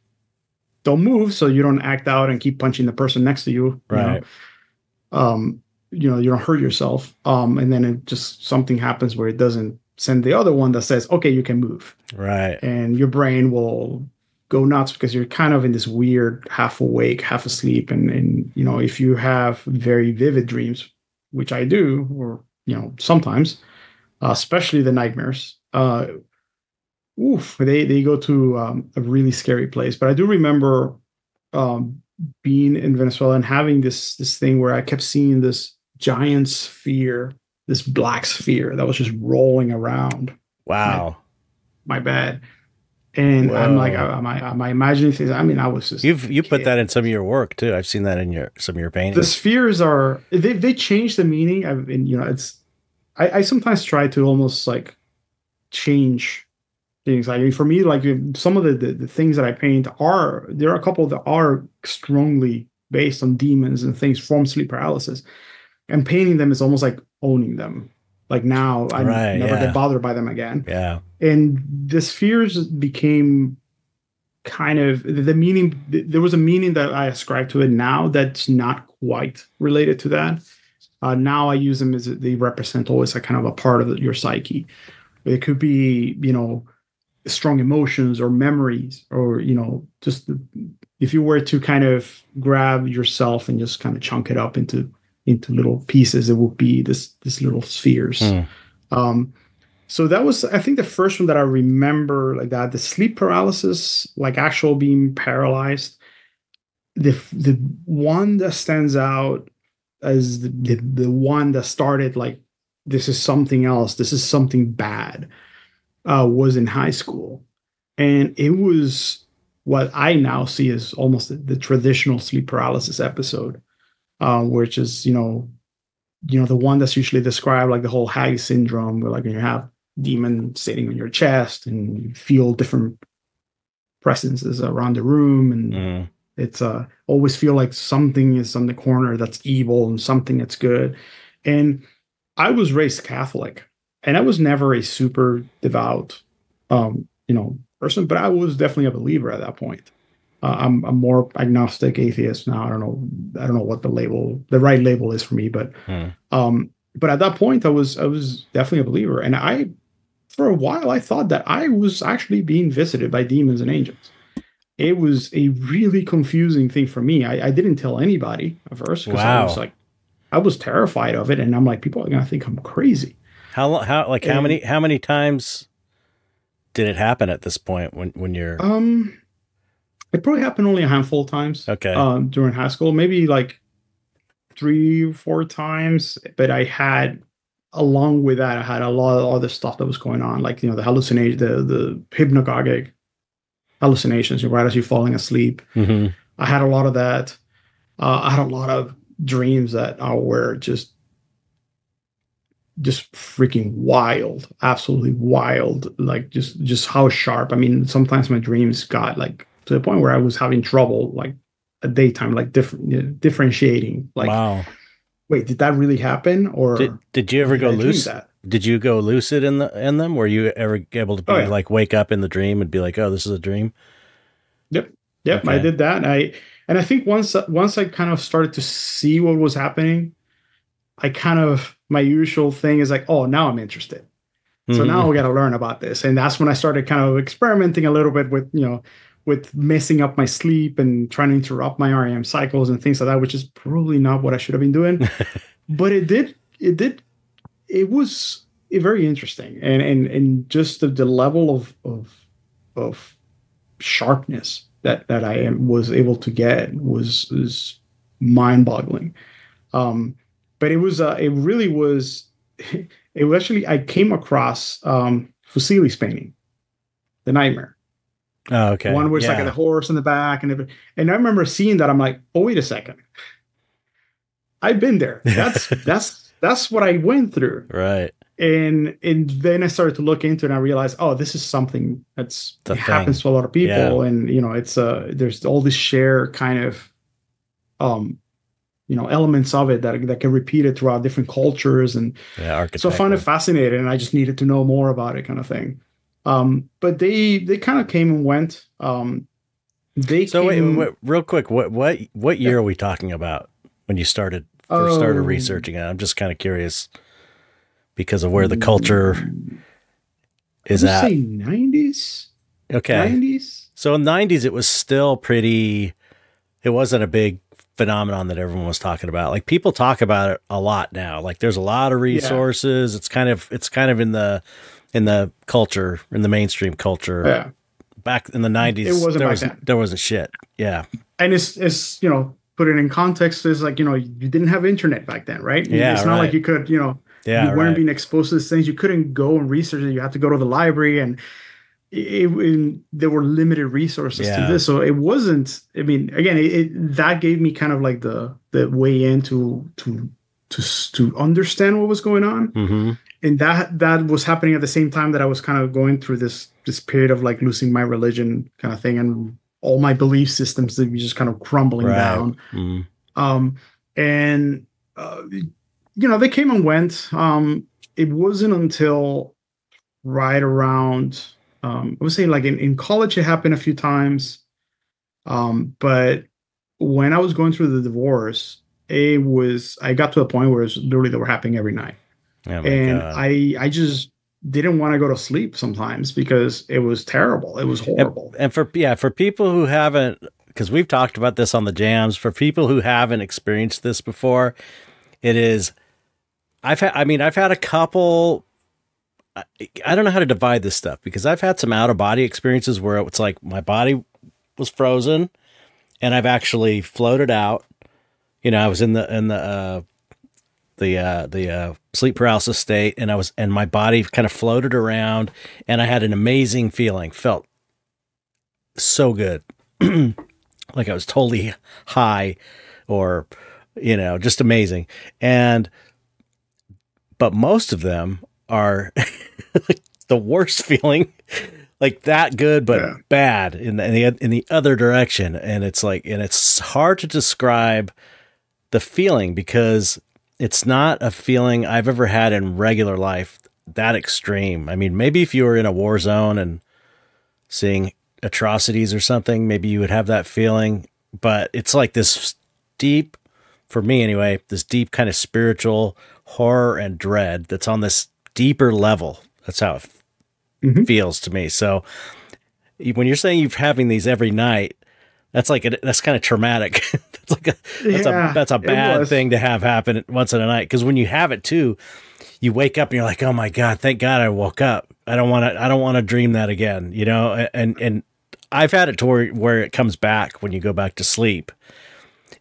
[SPEAKER 2] don't move so you don't act out and keep punching the person next to you.
[SPEAKER 1] Right.
[SPEAKER 2] Um, you don't hurt yourself. And then it just something happens where it doesn't send the other one that says, okay, you can move.
[SPEAKER 1] Right.
[SPEAKER 2] And your brain will go nuts because you're kind of in this weird half awake, half asleep. And if you have very vivid dreams, which I do, or sometimes, especially the nightmares, they go to a really scary place. But I do remember um, being in Venezuela and having this thing where I kept seeing this giant sphere, this black sphere that was just rolling around my
[SPEAKER 1] Wow.
[SPEAKER 2] my bed. And I'm like,
[SPEAKER 1] Whoa.
[SPEAKER 2] am I imagining things? I mean, I was just a
[SPEAKER 1] You put
[SPEAKER 2] kid.
[SPEAKER 1] that in some of your work too. I've seen that in some of your
[SPEAKER 2] The
[SPEAKER 1] paintings.
[SPEAKER 2] spheres are they changed the meaning. I've been, it's I sometimes try to almost like change things. Like, I mean, for me, like some of the things that I paint there are a couple that are strongly based on demons and things from sleep paralysis. And painting them is almost like owning them. Like now I
[SPEAKER 1] Right.
[SPEAKER 2] never get
[SPEAKER 1] Yeah.
[SPEAKER 2] bothered by them again.
[SPEAKER 1] Yeah.
[SPEAKER 2] And the spheres became kind of the meaning. There was a meaning that I ascribe to it now that's not quite related to that. Now I use them as they represent always a kind of a part of your psyche. It could be, strong emotions or memories, or just if you were to kind of grab yourself and just kind of chunk it up into little pieces, it would be this little spheres.
[SPEAKER 1] Hmm.
[SPEAKER 2] So that was, I think, the first one that I remember like that. The sleep paralysis, like actual being paralyzed. The one that stands out as the one that started like, this is something else. This is something bad. Was in high school, and it was what I now see as almost the traditional sleep paralysis episode, which is the one that's usually described like the whole hag syndrome, where like when you have demon sitting on your chest and you feel different presences around the room, and
[SPEAKER 1] Mm.
[SPEAKER 2] it's always feel like something is on the corner that's evil and something that's good. And I was raised Catholic, and I was never a super devout, person, but I was definitely a believer at that point. I'm more agnostic atheist now. I don't know what the right label is for me,
[SPEAKER 1] Hmm.
[SPEAKER 2] but at that point, I was definitely a believer, and for a while I thought that I was actually being visited by demons and angels. It was a really confusing thing for me. I didn't tell anybody at first because
[SPEAKER 1] Wow.
[SPEAKER 2] I was terrified of it, and I'm like, people are gonna think I'm crazy.
[SPEAKER 1] How many times did it happen at this point when you're
[SPEAKER 2] it probably happened only a handful of times.
[SPEAKER 1] Okay.
[SPEAKER 2] During high school, maybe like 3 or 4 times, but along with that, I had a lot of other stuff that was going on, like, the hallucination, the hypnagogic hallucinations, right as you're falling asleep.
[SPEAKER 1] Mm-hmm.
[SPEAKER 2] I had a lot of that. I had a lot of dreams that were just freaking wild, absolutely wild, like just how sharp. I mean, sometimes my dreams got like to the point where I was having trouble, like at daytime, like differentiating. Like,
[SPEAKER 1] wow.
[SPEAKER 2] Wait, did that really happen? Or
[SPEAKER 1] did you ever go lucid? Did you go lucid in them? Were you ever able to be like wake up in the dream and be like, oh, this is a dream?
[SPEAKER 2] Yep. Okay. I did that. And I think once I kind of started to see what was happening, my usual thing is like, oh, now I'm interested. So now we got to learn about this. And that's when I started kind of experimenting a little bit with, with messing up my sleep and trying to interrupt my REM cycles and things like that, which is probably not what I should have been doing. But it was very interesting. And just the level of sharpness that I was able to get was mind boggling. But it really was, it was actually, I came across Fusilli's painting, The Nightmare.
[SPEAKER 1] Oh, okay.
[SPEAKER 2] One where it's like the horse in the back and everything. And I remember seeing that. I'm like, oh, wait a second. I've been there. That's what I went through.
[SPEAKER 1] Right.
[SPEAKER 2] And then I started to look into it and I realized, oh, this is something it happens to a lot of people. Yeah. And, it's there's all this share kind of, elements of it that can repeat it throughout different cultures. And so I found it fascinating and I just needed to know more about it, kind of thing. But they kind of came and went. Wait,
[SPEAKER 1] real quick, what year are we talking about when you started researching it? I'm just kind of curious because of where the culture is at.
[SPEAKER 2] Say 90s.
[SPEAKER 1] Okay.
[SPEAKER 2] 90s.
[SPEAKER 1] So in the 90s, it was still pretty. It wasn't a big phenomenon that everyone was talking about. Like people talk about it a lot now. Like there's a lot of resources. Yeah. It's kind of in the culture, in the mainstream culture.
[SPEAKER 2] Yeah.
[SPEAKER 1] Back in the 90s,
[SPEAKER 2] it wasn't
[SPEAKER 1] there wasn't shit. Yeah.
[SPEAKER 2] And it's put it in context, is like, you didn't have internet back then, right?
[SPEAKER 1] Yeah.
[SPEAKER 2] It's not like you could, you weren't being exposed to these things. You couldn't go and research it. You had to go to the library, and there were limited resources to this. So it wasn't, I mean, again, that gave me kind of like the way into to understand what was going on.
[SPEAKER 1] Mm-hmm.
[SPEAKER 2] And that was happening at the same time that I was kind of going through this period of like losing my religion kind of thing, and all my belief systems that were just kind of crumbling down.
[SPEAKER 1] Mm-hmm.
[SPEAKER 2] They came and went. It wasn't until right around, I would say like in college, it happened a few times. But when I was going through the divorce, I got to a point where literally they were happening every night.
[SPEAKER 1] Oh
[SPEAKER 2] and
[SPEAKER 1] God.
[SPEAKER 2] I just didn't want to go to sleep sometimes because it was terrible. It was horrible.
[SPEAKER 1] And for people who haven't, because we've talked about this on the jams, for people who haven't experienced this before, it is, I've had a couple, I don't know how to divide this stuff, because I've had some out of body experiences where it's like my body was frozen and I've actually floated out. I was in the sleep paralysis state, and my body kind of floated around, and I had an amazing feeling. Felt so good. Like I was totally high, or, just amazing. But most of them are the worst feeling, like that good, but bad in the other direction. And it's like, and it's hard to describe the feeling, because it's not a feeling I've ever had in regular life that extreme. I mean, maybe if you were in a war zone and seeing atrocities or something, maybe you would have that feeling, but it's like this deep, for me anyway, this deep kind of spiritual horror and dread that's on this deeper level. That's how it feels to me. So when you're saying you're having these every night, That's like that's kind of traumatic. That's a bad thing to have happen once in a night. Because when you have it too, you wake up and you're like, oh my God, thank God I woke up. I don't want to dream that again, you know? And I've had it to where it comes back when you go back to sleep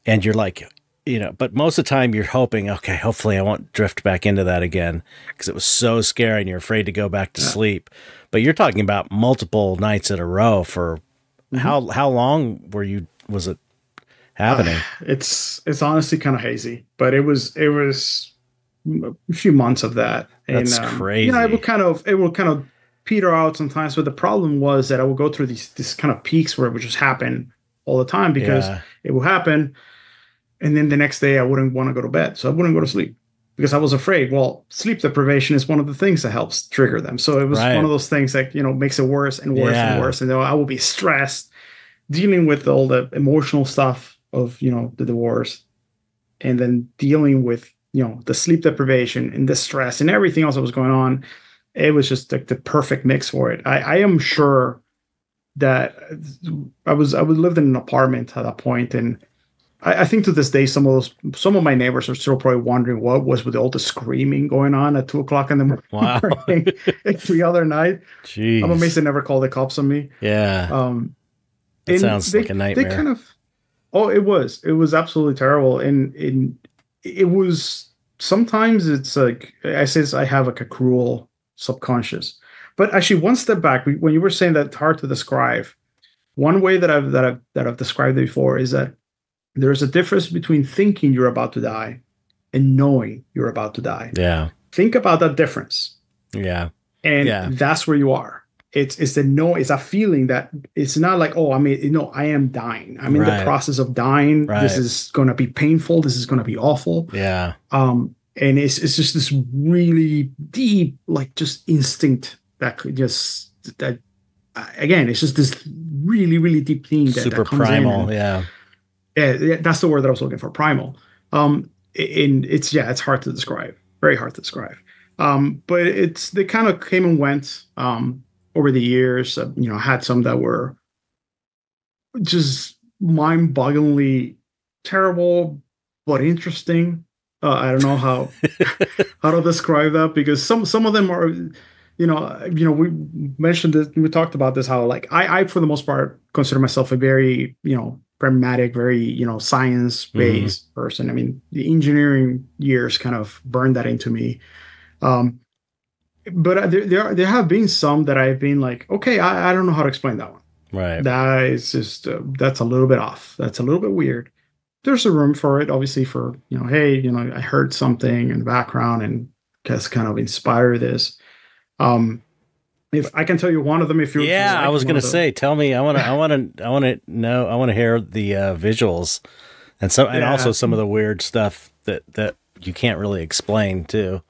[SPEAKER 1] and you're like, you know, but most of the time you're hoping, okay, hopefully I won't drift back into that again because it was so scary and you're afraid to go back to sleep. But you're talking about multiple nights in a row for how long was it happening?
[SPEAKER 2] It's honestly kind of hazy, but it was a few months of that.
[SPEAKER 1] That's crazy.
[SPEAKER 2] You know, it will kind of peter out sometimes. But the problem was that I would go through these kind of peaks where it would just happen all the time because it will happen. And then the next day I wouldn't want to go to bed. So I wouldn't go to sleep because I was afraid. Well, sleep deprivation is one of the things that helps trigger them. So it was one of those things that, you know, makes it worse and worse and worse. And then I will be stressed dealing with all the emotional stuff of, you know, the divorce and then dealing with, you know, the sleep deprivation and the stress and everything else that was going on. It was just like the perfect mix for it. I am sure that I lived in an apartment at that point, and I think to this day, some of my neighbors are still probably wondering what was with all the screaming going on at 2:00 in the morning.
[SPEAKER 1] Wow.
[SPEAKER 2] Every other night.
[SPEAKER 1] Jeez.
[SPEAKER 2] I'm amazed they never called the cops on me.
[SPEAKER 1] Yeah. It sounds like a nightmare.
[SPEAKER 2] They kind of, it was absolutely terrible. And it was, sometimes it's like, I says I have like a cruel subconscious, but actually one step back, when you were saying that it's hard to describe, one way that I've described it before is that there's a difference between thinking you're about to die and knowing you're about to die.
[SPEAKER 1] Yeah.
[SPEAKER 2] Think about that difference.
[SPEAKER 1] Yeah.
[SPEAKER 2] And that's where you are. It's a feeling that it's not like, oh, I am dying. I'm in the process of dying. Right. This is going to be painful. This is going to be awful.
[SPEAKER 1] Yeah.
[SPEAKER 2] And it's just this really deep, like just instinct that again, it's just this really, really deep thing that
[SPEAKER 1] super
[SPEAKER 2] comes
[SPEAKER 1] primal.
[SPEAKER 2] in.
[SPEAKER 1] Yeah.
[SPEAKER 2] Yeah, that's the word that I was looking for, primal. And it's hard to describe, very hard to describe. But they kind of came and went over the years. You know, I had some that were just mind-bogglingly terrible, but interesting. I don't know how to describe that, because some of them are, you know, we mentioned this, we talked about this, how like I for the most part consider myself a very, you know, pragmatic, very, you know, science-based person. I mean, the engineering years kind of burned that into me. But there have been some that I've been like, okay, I don't know how to explain that one.
[SPEAKER 1] Right.
[SPEAKER 2] That is just, that's a little bit off. That's a little bit weird. There's a room for it, obviously, for, you know, hey, you know, I heard something in the background and just kind of inspire this. If I can tell you one of them, if you
[SPEAKER 1] I was going to say, tell me. I want to know. I want to hear the visuals, and also some of the weird stuff that you can't really explain too.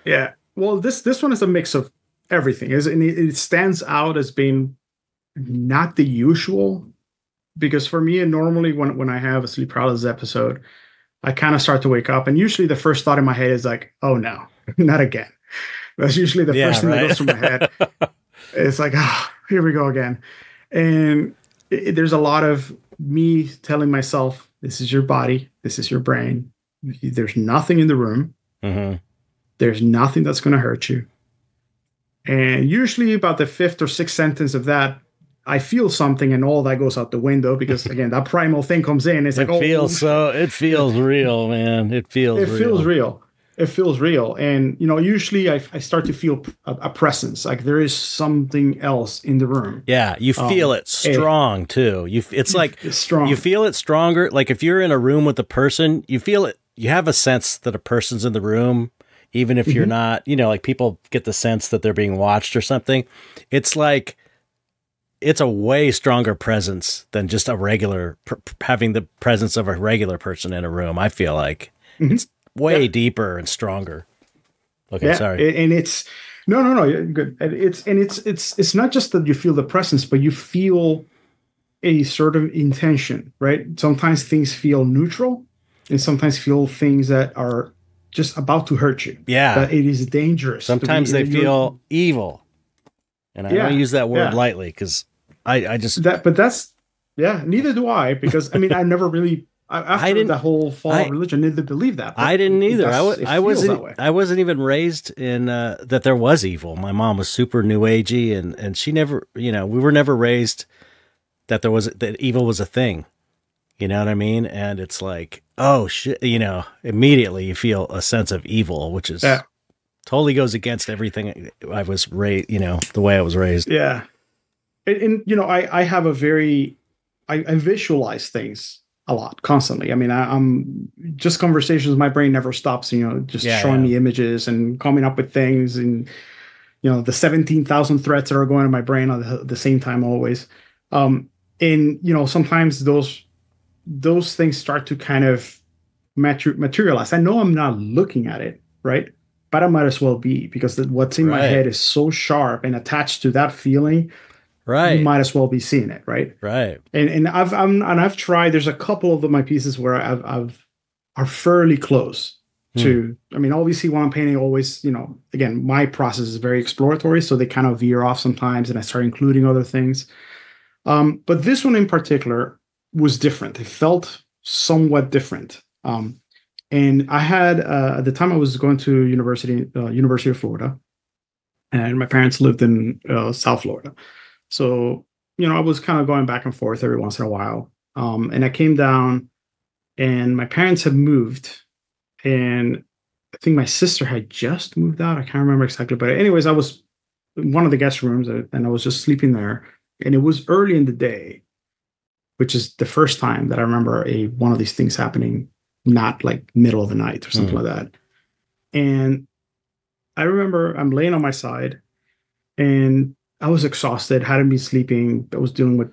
[SPEAKER 2] Yeah. Well, this one is a mix of everything. It stands out as being not the usual, because for me, and normally when I have a sleep paralysis episode, I kind of start to wake up, and usually the first thought in my head is like, oh no, not again. That's usually the first thing that goes through my head. It's like, here we go again. And there's a lot of me telling myself, this is your body. This is your brain. There's nothing in the room.
[SPEAKER 1] Mm-hmm.
[SPEAKER 2] There's nothing that's going to hurt you. And usually about the fifth or sixth sentence of that, I feel something, and all that goes out the window, because again, that primal thing comes in. It's like,
[SPEAKER 1] it feels real, man. It feels real.
[SPEAKER 2] It feels real. And, you know, usually I start to feel a presence, like there is something else in the room.
[SPEAKER 1] Yeah. You feel it strong too. It's strong. You feel it stronger. Like if you're in a room with a person, you feel it, you have a sense that a person's in the room, even if you're not, you know, like people get the sense that they're being watched or something. It's like, it's a way stronger presence than just a regular, having the presence of a regular person in a room. I feel like it's way deeper and stronger. Okay, sorry.
[SPEAKER 2] And it's no, good. It's not just that you feel the presence, but you feel a certain intention, right? Sometimes things feel neutral, and sometimes feel things that are just about to hurt you.
[SPEAKER 1] Yeah,
[SPEAKER 2] that it is dangerous.
[SPEAKER 1] Sometimes they feel evil, and I don't use that word lightly, because I just
[SPEAKER 2] but that's Yeah, neither do I, because I mean, I never really
[SPEAKER 1] I
[SPEAKER 2] after
[SPEAKER 1] didn't.
[SPEAKER 2] the whole fall of
[SPEAKER 1] I
[SPEAKER 2] religion, I didn't believe that, but
[SPEAKER 1] I didn't
[SPEAKER 2] it
[SPEAKER 1] either.
[SPEAKER 2] does. It
[SPEAKER 1] I
[SPEAKER 2] feels that way.
[SPEAKER 1] wasn't even raised in that there was evil. My mom was super new agey, and she never, we were never raised that there was that evil was a thing. You know what I mean? And it's like, oh shit, immediately you feel a sense of evil, which is
[SPEAKER 2] Yeah,
[SPEAKER 1] totally goes against everything I was raised, the way I was raised.
[SPEAKER 2] yeah. And I have a very I visualize things a lot constantly. I mean, I'm just conversations. My brain never stops. Just
[SPEAKER 1] Yeah,
[SPEAKER 2] showing
[SPEAKER 1] yeah.
[SPEAKER 2] me images and coming up with things, and the 17,000 threats that are going in my brain at the same time always. And sometimes those things start to kind of materialize. I know I'm not looking at it, right? But I might as well be, because what's in my
[SPEAKER 1] Right.
[SPEAKER 2] head is so sharp and attached to that feeling. You
[SPEAKER 1] Right.
[SPEAKER 2] might as well be seeing it, right?
[SPEAKER 1] Right.
[SPEAKER 2] And I've tried. There's a couple of my pieces where I've are fairly close
[SPEAKER 1] Hmm.
[SPEAKER 2] to. I mean, obviously, while I'm painting, always, again, my process is very exploratory, so they kind of veer off sometimes, and I start including other things. But this one in particular was different. It felt somewhat different. And I had at the time I was going to University of Florida, and my parents lived in South Florida. So, I was kind of going back and forth every once in a while. And I came down, and my parents had moved, and I think my sister had just moved out. I can't remember exactly. But, anyways, I was in one of the guest rooms, and I was just sleeping there. And it was early in the day, which is the first time that I remember one of these things happening, not like middle of the night or something like that. And I remember I'm laying on my side, and I was exhausted, hadn't been sleeping. I was dealing with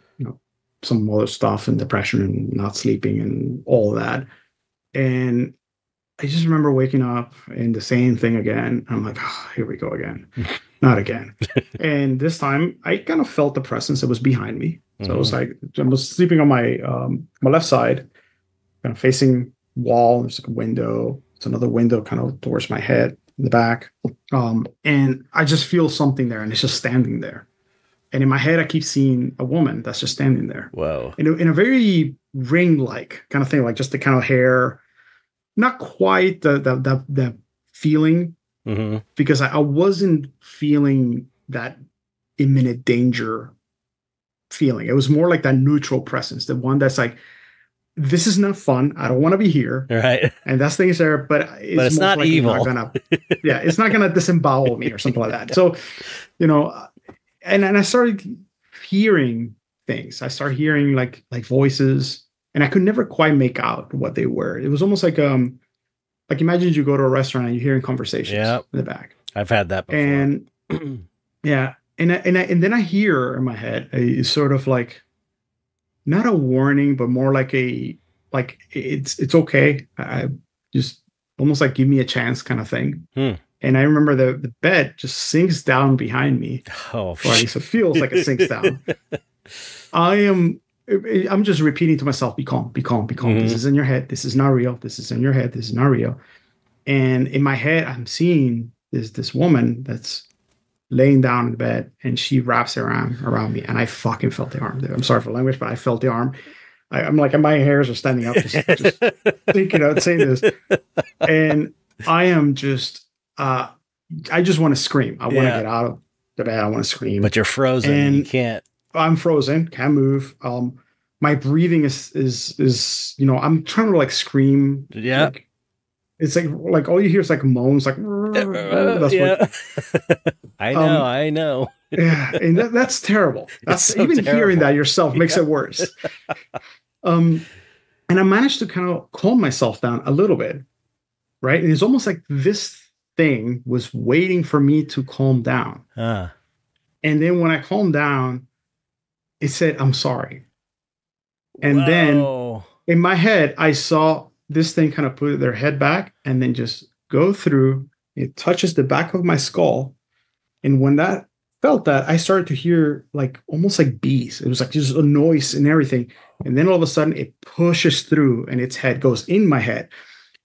[SPEAKER 2] some other stuff and depression and not sleeping and all that. And I just remember waking up and the same thing again. I'm like, oh, here we go again, not again. And this time, I kind of felt the presence that was behind me. So I was like, I was sleeping on my left side, kind of facing wall. There's like a window. It's another window kind of towards my head in the back. And I just feel something there, and it's just standing there. And in my head, I keep seeing a woman that's just standing there.
[SPEAKER 1] Whoa.
[SPEAKER 2] In a very ring-like kind of thing, like just the kind of hair, not quite the feeling, because I wasn't feeling that imminent danger feeling. It was more like that neutral presence, the one that's like, this is not fun. I don't want to be here.
[SPEAKER 1] Right.
[SPEAKER 2] And that's things there, but
[SPEAKER 1] it's not evil.
[SPEAKER 2] It's not gonna disembowel me or something like that. So, and I started hearing things. I started hearing like voices, and I could never quite make out what they were. It was almost like imagine you go to a restaurant and you're hearing conversations in the back.
[SPEAKER 1] I've had that before.
[SPEAKER 2] And yeah, and then I hear in my head a sort of like, not a warning, but more like it's okay. I just almost like give me a chance kind of thing. And I remember the bed just sinks down behind me.
[SPEAKER 1] Oh,
[SPEAKER 2] or at least it feels like it sinks down. I'm just repeating to myself, be calm, be calm, be calm. This is in your head. This is not real. This is in your head. This is not real. And in my head, I'm seeing this woman that's laying down in the bed, and she wraps her arm around me, and I fucking felt the arm. I'm sorry for language, but I felt the arm. I'm like, my hairs are standing up just thinking out saying this, and I am just, I just want to scream. I want to get out of the bed. I want to scream,
[SPEAKER 1] but you're frozen. And you can't.
[SPEAKER 2] I'm frozen. Can't move. My breathing is I'm trying to like scream.
[SPEAKER 1] Yeah.
[SPEAKER 2] Like, it's like all you hear is like moans, like that's what
[SPEAKER 1] I know.
[SPEAKER 2] Yeah, and that's terrible. That's so even terrible. Hearing that yourself makes it worse. And I managed to kind of calm myself down a little bit, right? And it's almost like this thing was waiting for me to calm down. And then when I calmed down, it said, "I'm sorry." And then in my head, I saw this thing kind of put their head back and then just go through. It touches the back of my skull. And when that felt that, I started to hear like almost like bees. It was like just a noise and everything. And then all of a sudden it pushes through and its head goes in my head.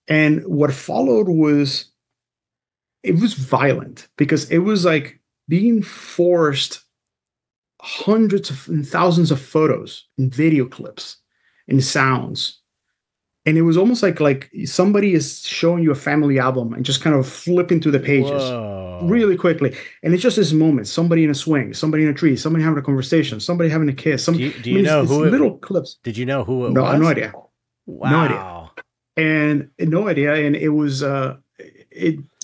[SPEAKER 2] And what followed was, it was violent because it was like being forced hundreds of and thousands of photos and video clips and sounds. And it was almost like somebody is showing you a family album and just kind of flipping through the pages really quickly. And it's just this moment, somebody in a swing, somebody in a tree, somebody having a conversation, somebody having a kiss.
[SPEAKER 1] Do you know who
[SPEAKER 2] little clips.
[SPEAKER 1] Did you know who it
[SPEAKER 2] no,
[SPEAKER 1] was?
[SPEAKER 2] No idea.
[SPEAKER 1] Wow.
[SPEAKER 2] No idea. And no idea. And it was, the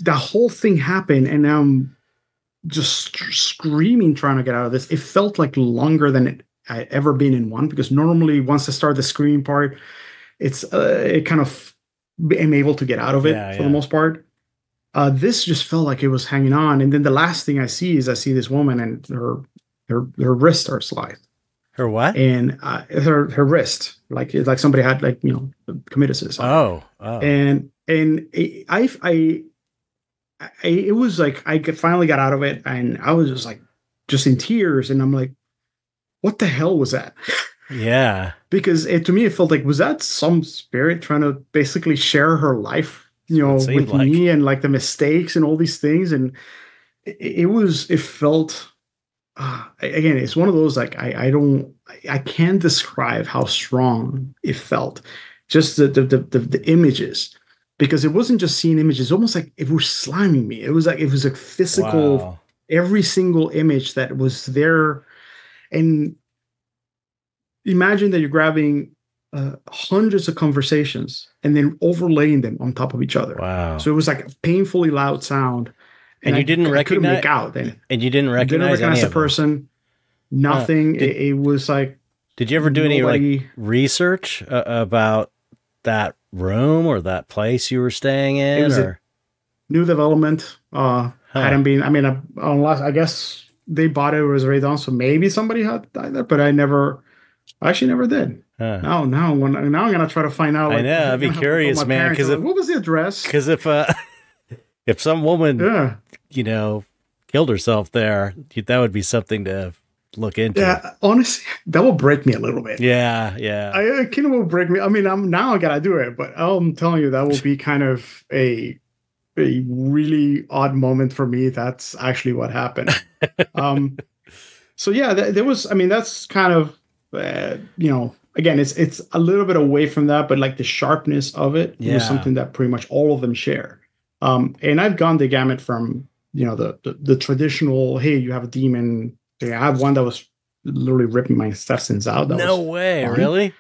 [SPEAKER 2] whole thing happened. And I'm just screaming, trying to get out of this. It felt like longer than I ever been in one, because normally once I start the screaming part, it kind of am able to get out of it for the most part. This just felt like it was hanging on. And then the last thing I see this woman and her wrist starts sliced.
[SPEAKER 1] Her what?
[SPEAKER 2] And her wrist, like somebody had committed suicide.
[SPEAKER 1] Oh.
[SPEAKER 2] And it was like I finally got out of it, and I was just in tears, and I'm like, what the hell was that?
[SPEAKER 1] Yeah.
[SPEAKER 2] Because to me, it felt like, was that some spirit trying to basically share her life, with me, and like the mistakes and all these things? And it felt, again, it's one of those, like, I can't describe how strong it felt. Just the images, because it wasn't just seeing images, almost like it was slamming me. It was like physical, wow. Every single image that was there. And imagine that you're grabbing hundreds of conversations and then overlaying them on top of each other.
[SPEAKER 1] Wow! So
[SPEAKER 2] it was like a painfully loud sound,
[SPEAKER 1] and you didn't recognize. I couldn't make out. And you didn't recognize
[SPEAKER 2] the person. Nothing. It was like.
[SPEAKER 1] Did you ever do any research about that room or that place you were staying in?
[SPEAKER 2] It was a new development. Hadn't been. I mean, unless I guess they bought it, was already done, so maybe somebody had died there, but I actually never did. Now I'm gonna try to find out.
[SPEAKER 1] I know, I'd be curious, man. Because
[SPEAKER 2] what was the address?
[SPEAKER 1] Because if some woman, killed herself there, that would be something to look into.
[SPEAKER 2] Yeah, honestly, that will break me a little bit.
[SPEAKER 1] Yeah.
[SPEAKER 2] I kind of will break me. I mean, I gotta do it, but I'm telling you, that will be kind of a really odd moment for me. That's actually what happened. So yeah, there was. I mean, that's kind of. Again, it's a little bit away from that, but like the sharpness of it was something that pretty much all of them share. And I've gone the gamut from, the traditional, hey, you have a demon. I have one that was literally ripping my intestines out.
[SPEAKER 1] No way, really?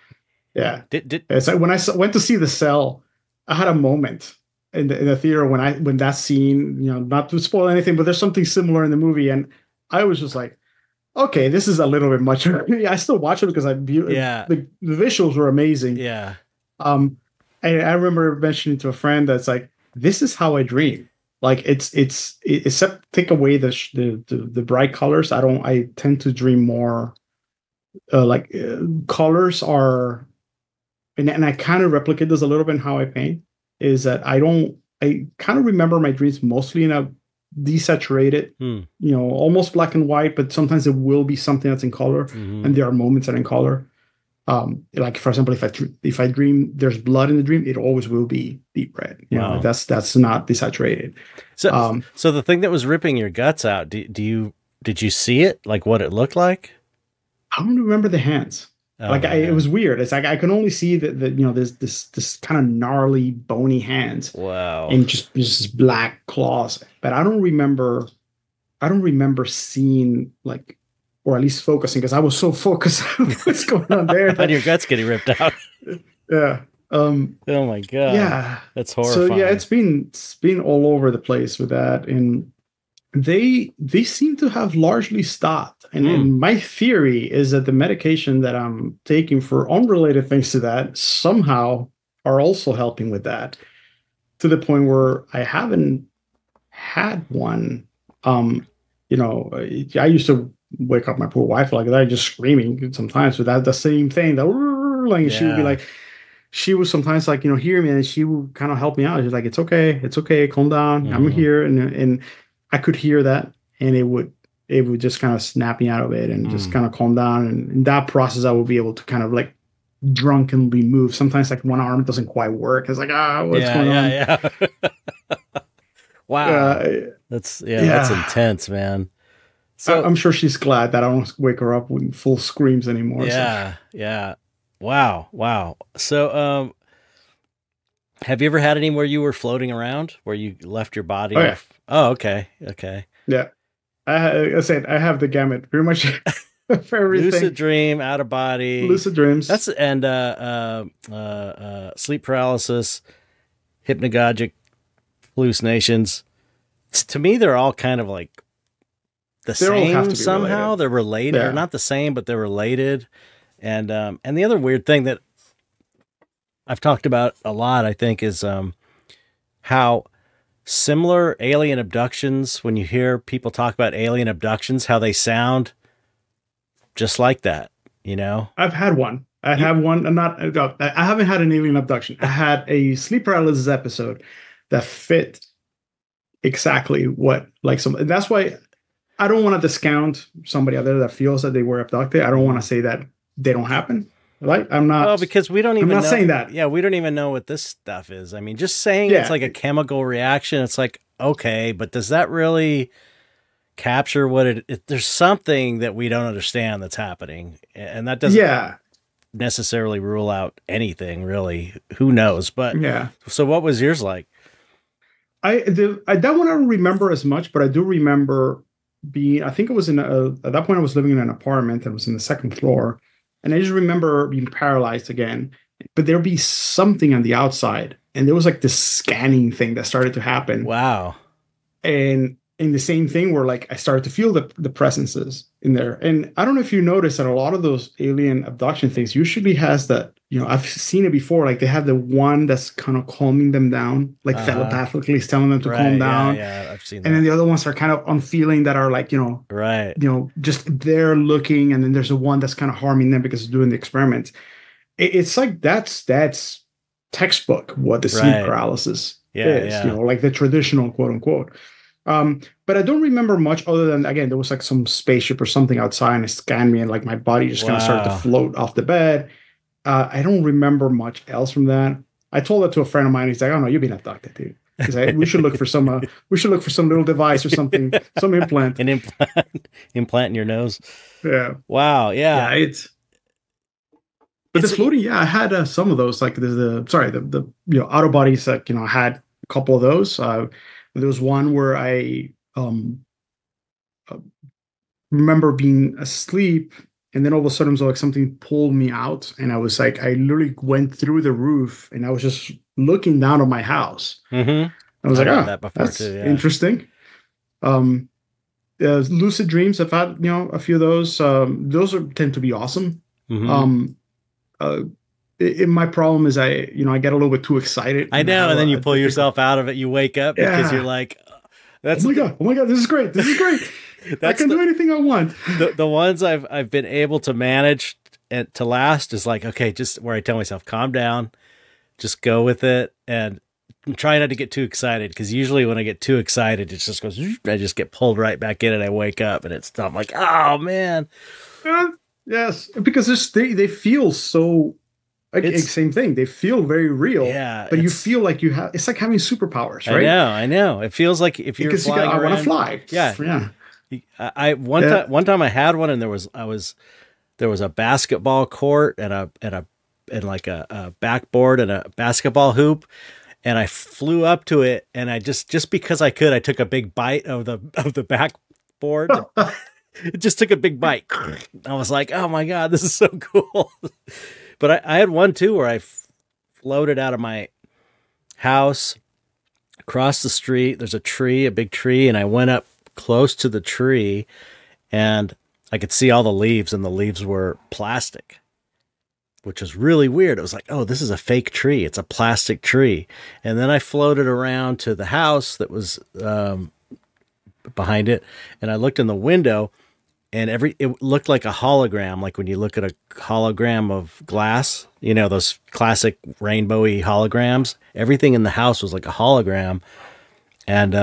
[SPEAKER 2] Yeah. It's like when I went to see The Cell, I had a moment in the theater when that scene, not to spoil anything, but there's something similar in the movie, and I was just like, okay, this is a little bit much. I still watch it because the visuals were amazing.
[SPEAKER 1] Yeah.
[SPEAKER 2] I remember mentioning to a friend that's like, this is how I dream. Like it's except take away the bright colors. I tend to dream more colors are, and I kind of replicate this a little bit in how I paint, is that I kind of remember my dreams mostly in a desaturated, almost black and white, but sometimes it will be something that's in color, and there are moments that are in color. Like for example, if I dream there's blood in the dream, it always will be deep red. Wow. That's not desaturated.
[SPEAKER 1] So the thing that was ripping your guts out, did you see it, like what it looked like?
[SPEAKER 2] I don't remember the hands. It was weird. It's like I can only see this kind of gnarly, bony hands.
[SPEAKER 1] Wow.
[SPEAKER 2] And just black claws. But I don't remember seeing, like, or at least focusing, because I was so focused on what's going on there.
[SPEAKER 1] On your guts getting ripped out.
[SPEAKER 2] Yeah.
[SPEAKER 1] Oh my God.
[SPEAKER 2] Yeah.
[SPEAKER 1] That's horrifying.
[SPEAKER 2] So yeah, it's been all over the place with that. And they seem to have largely stopped. And my theory is that the medication that I'm taking for unrelated things to that somehow are also helping with that, to the point where I haven't had one. I used to wake up my poor wife like that, just screaming sometimes without the same thing. She would be like, she was sometimes like, hear me, and she would kind of help me out. She's like, it's okay, calm down. I'm here. And I could hear that, and it would just kind of snap me out of it and just kind of calm down. And in that process, I would be able to kind of like drunkenly move. Sometimes like one arm doesn't quite work. It's like, what's going on?
[SPEAKER 1] Yeah. Wow. That's intense, man. So
[SPEAKER 2] I'm sure she's glad that I don't wake her up with full screams anymore.
[SPEAKER 1] yeah, yeah. Wow, wow. So have you ever had any where you were floating around, where you left your body?
[SPEAKER 2] Oh yeah,
[SPEAKER 1] Oh, okay, okay.
[SPEAKER 2] yeah. I said I have the gamut, pretty much for
[SPEAKER 1] Lucid
[SPEAKER 2] everything.
[SPEAKER 1] dream, out of body.
[SPEAKER 2] Lucid dreams.
[SPEAKER 1] That's and sleep paralysis, hypnagogic hallucinations. To me, they're all kind of like the
[SPEAKER 2] They all have
[SPEAKER 1] same
[SPEAKER 2] to be
[SPEAKER 1] somehow.
[SPEAKER 2] related.
[SPEAKER 1] They're related, or
[SPEAKER 2] Yeah.
[SPEAKER 1] not the same, but they're related. And the other weird thing that I've talked about a lot, I think, is how similar alien abductions, when you hear people talk about alien abductions, how they sound just like that, you know?
[SPEAKER 2] I've had one. I have one, and not. I haven't had an alien abduction. I had a sleep paralysis episode that fit exactly what like some. And that's why I don't want to discount somebody out there that feels that they were abducted. I don't want to say that they don't happen. Right? I'm not.
[SPEAKER 1] Well, because we don't
[SPEAKER 2] I'm
[SPEAKER 1] even
[SPEAKER 2] not
[SPEAKER 1] know.
[SPEAKER 2] saying that.
[SPEAKER 1] Yeah, we don't even know what this stuff is. I mean, just saying it's
[SPEAKER 2] Yeah.
[SPEAKER 1] like a chemical reaction, it's like, okay, but does that really capture what there's something that we don't understand that's happening, and that doesn't
[SPEAKER 2] Yeah.
[SPEAKER 1] necessarily rule out anything, really. Who knows? But
[SPEAKER 2] Yeah.
[SPEAKER 1] so what was yours like?
[SPEAKER 2] That one I don't remember as much, but I do remember being. I think it was at that point I was living in an apartment and was in the second floor, and I just remember being paralyzed again. But there'd be something on the outside, and there was like this scanning thing that started to happen.
[SPEAKER 1] Wow.
[SPEAKER 2] And in the same thing where like I started to feel the presences in there. And I don't know if you noticed that a lot of those alien abduction things usually has that, I've seen it before, like they have the one that's kind of calming them down, like telepathically is telling them to calm down.
[SPEAKER 1] Yeah, I've seen that.
[SPEAKER 2] And then the other ones are kind of on feeling that are like,
[SPEAKER 1] right.
[SPEAKER 2] Just there looking, and then there's the one that's kind of harming them because it's doing the experiments. It's like that's textbook what the sleep paralysis is, like the traditional quote unquote. But I don't remember much other than, again, there was like some spaceship or something outside and it scanned me and like my body just kind of started to float off the bed. I don't remember much else from that. I told that to a friend of mine. He's like, "Oh no, you've been abducted, dude. We should look for some little device or something, some implant.
[SPEAKER 1] An implant in your nose."
[SPEAKER 2] Yeah.
[SPEAKER 1] Wow. Yeah.
[SPEAKER 2] But the floating, yeah, I had some of those. Like the auto bodies. Like I had a couple of those. There was one where I remember being asleep, and then all of a sudden, it was like something pulled me out, and I was like, I literally went through the roof, and I was just looking down on my house.
[SPEAKER 1] Mm-hmm.
[SPEAKER 2] I was that's too, interesting. Lucid dreams, I've had a few of those. Those tend to be awesome.
[SPEAKER 1] Mm-hmm.
[SPEAKER 2] My problem is I get a little bit too excited.
[SPEAKER 1] I know, and then you pull yourself out of it. You wake up because you're like, "That's
[SPEAKER 2] oh my god, this is great! I can do anything I want."
[SPEAKER 1] The ones I've been able to manage and to last is like, okay, just where I tell myself, calm down, just go with it, and try not to get too excited, because usually when I get too excited, it just goes. I just get pulled right back in, and I wake up, and I'm like, oh man.
[SPEAKER 2] Yes, because they feel so. Same thing. They feel very real.
[SPEAKER 1] Yeah,
[SPEAKER 2] but you feel like you have. It's like having superpowers, right?
[SPEAKER 1] I know. It feels like if you're flying around.
[SPEAKER 2] I want to fly.
[SPEAKER 1] Yeah. One time I had one, and there was a basketball court and like a backboard and a basketball hoop, and I flew up to it, and I just because I could, I took a big bite of the backboard. It just took a big bite. I was like, oh my god, this is so cool. But I had one too where I floated out of my house, across the street. There's a big tree, and I went up close to the tree, and I could see all the leaves, and the leaves were plastic, which was really weird. It was like, oh, this is a fake tree. It's a plastic tree. And then I floated around to the house that was behind it, and I looked in the window, and it looked like a hologram, like when you look at a hologram of glass, those classic rainbowy holograms. Everything in the house was like a hologram. And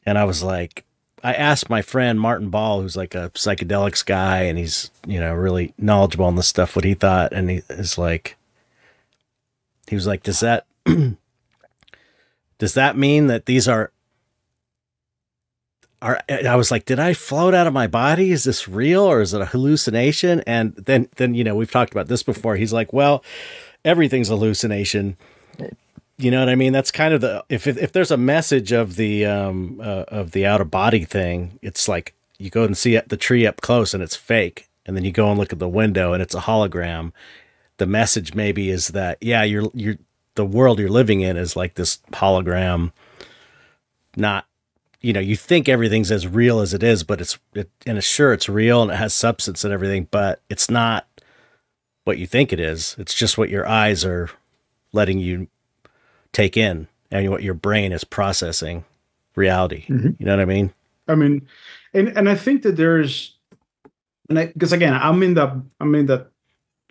[SPEAKER 1] I was like, I asked my friend Martin Ball, who's like a psychedelics guy, and he's, really knowledgeable on this stuff, what he thought. And he was like, does that mean that these are I was like, did I float out of my body? Is this real or is it a hallucination? And then, we've talked about this before. He's like, well, everything's a hallucination. You know what I mean? That's kind of if there's a message of the out of body thing, it's like you go and see the tree up close and it's fake. And then you go and look at the window and it's a hologram. The message maybe is that, yeah, the world you're living in is like this hologram, not, you think everything's as real as it is, but it's sure it's real and it has substance and everything, but it's not what you think it is. It's just what your eyes are letting you take in and what your brain is processing reality.
[SPEAKER 2] Mm-hmm.
[SPEAKER 1] You know what I mean?
[SPEAKER 2] I mean, and I think that because again, I'm in that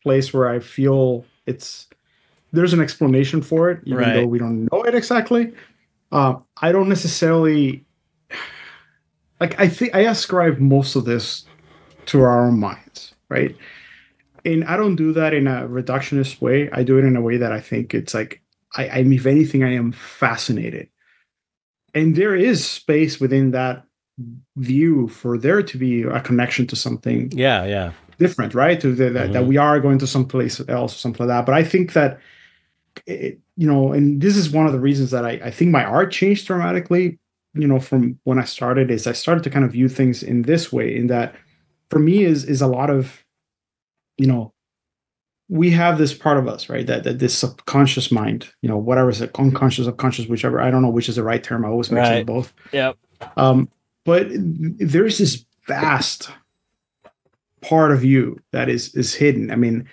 [SPEAKER 2] place where I feel there's an explanation for it, even though we don't know it exactly. I don't necessarily I think I ascribe most of this to our own minds, right? And I don't do that in a reductionist way. I do it in a way that I think it's like I'm if anything, I am fascinated, and there is space within that view for there to be a connection to something, different, right? To that we are going to someplace else, or something like that. But I think that and this is one of the reasons that I think my art changed dramatically. From when I started, is I started to kind of view things in this way. In that, for me, is a lot of, we have this part of us, right? That this subconscious mind, whatever is it, unconscious, subconscious, whichever. I don't know which is the right term. I always mix them both.
[SPEAKER 1] Yep.
[SPEAKER 2] But there's this vast part of you that is hidden. I mean,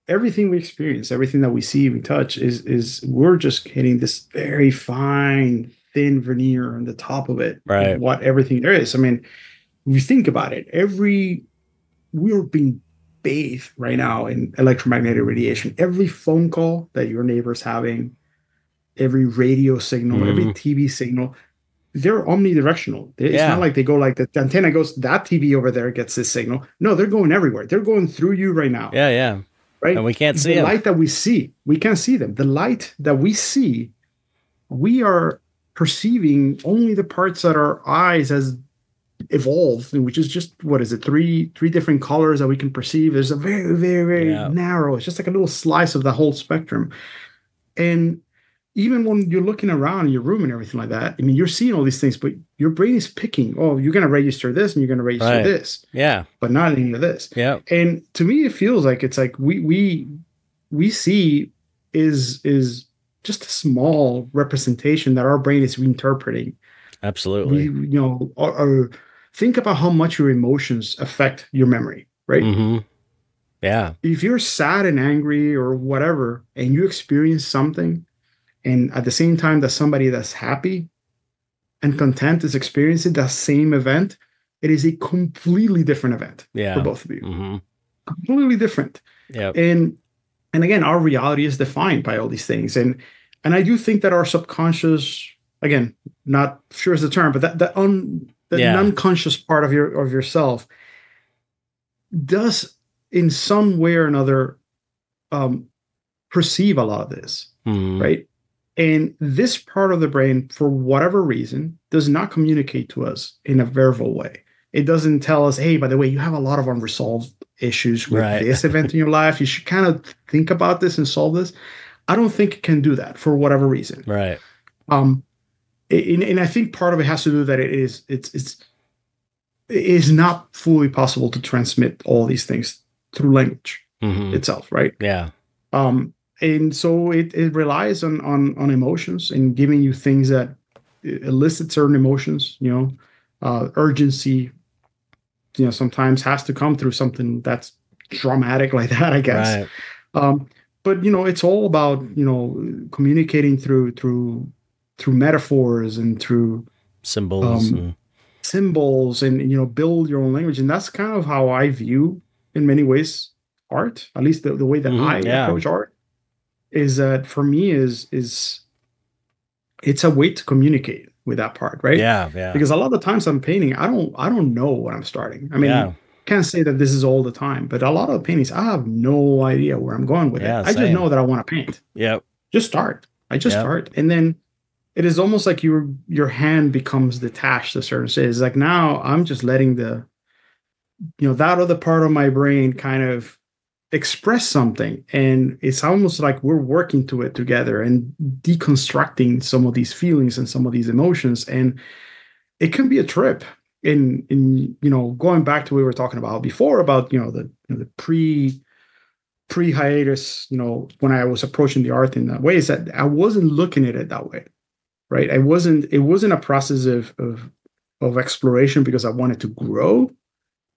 [SPEAKER 2] everything we experience, everything that we see, we touch is we're just hitting this very fine, thin veneer on the top of it.
[SPEAKER 1] Right.
[SPEAKER 2] What everything there is. I mean, if you think about it, we're being bathed right now in electromagnetic radiation. Every phone call that your neighbor's having, every radio signal, every TV signal, they're omnidirectional. It's not like they go like the antenna goes, that TV over there gets this signal. No, they're going everywhere. They're going through you right now.
[SPEAKER 1] Yeah.
[SPEAKER 2] Right?
[SPEAKER 1] And we can't see
[SPEAKER 2] the light that we see. We can't see them. The light that we see, we are perceiving only the parts that our eyes has evolved, which is just, what is it, three different colors that we can perceive. There's a very, very, very narrow. It's just like a little slice of the whole spectrum. And even when you're looking around in your room and everything like that, I mean, you're seeing all these things, but your brain is picking, you're going to register this and you're going to register this.
[SPEAKER 1] Yeah.
[SPEAKER 2] But not any of this.
[SPEAKER 1] Yeah.
[SPEAKER 2] And to me, it feels like it's like we see is just a small representation that our brain is reinterpreting.
[SPEAKER 1] Absolutely.
[SPEAKER 2] Or think about how much your emotions affect your memory, right?
[SPEAKER 1] Mm-hmm. Yeah.
[SPEAKER 2] If you're sad and angry or whatever, and you experience something, and at the same time that somebody that's happy and content is experiencing that same event, it is a completely different event for both of you.
[SPEAKER 1] Mm-hmm.
[SPEAKER 2] Completely different.
[SPEAKER 1] Yeah.
[SPEAKER 2] And again, our reality is defined by all these things. And I do think that our subconscious, again, not sure is the term, but that unconscious part of yourself does in some way or another perceive a lot of this, right? And this part of the brain, for whatever reason, does not communicate to us in a verbal way. It doesn't tell us, hey, by the way, you have a lot of unresolved issues with this event in your life. You should kind of think about this and solve this. I don't think it can do that for whatever reason.
[SPEAKER 1] Right.
[SPEAKER 2] And I think part of it has to do that it is not fully possible to transmit all these things through language itself, right?
[SPEAKER 1] Yeah.
[SPEAKER 2] And so it relies on emotions and giving you things that elicit certain emotions, urgency, sometimes has to come through something that's dramatic like that, I guess.
[SPEAKER 1] Right.
[SPEAKER 2] But, it's all about, communicating through metaphors and through
[SPEAKER 1] symbols
[SPEAKER 2] and, build your own language. And that's kind of how I view, in many ways, art, at least the way that I approach art. Is that for me is it's a way to communicate with that part, right?
[SPEAKER 1] Yeah.
[SPEAKER 2] Because a lot of times I'm painting, I don't know what I'm starting. I mean, can't say that this is all the time, but a lot of paintings, I have no idea where I'm going with it. I just know that I want to paint.
[SPEAKER 1] Yep.
[SPEAKER 2] Just start. I just start, and then it is almost like your hand becomes detached to certain states. It's like now I'm just letting the, that other part of my brain kind of express something, and it's almost like we're working to it together and deconstructing some of these feelings and some of these emotions, and it can be a trip. In going back to what we were talking about before about the pre hiatus, when I was approaching the art in that way, is that I wasn't looking at it that way, right? It wasn't a process of exploration because I wanted to grow.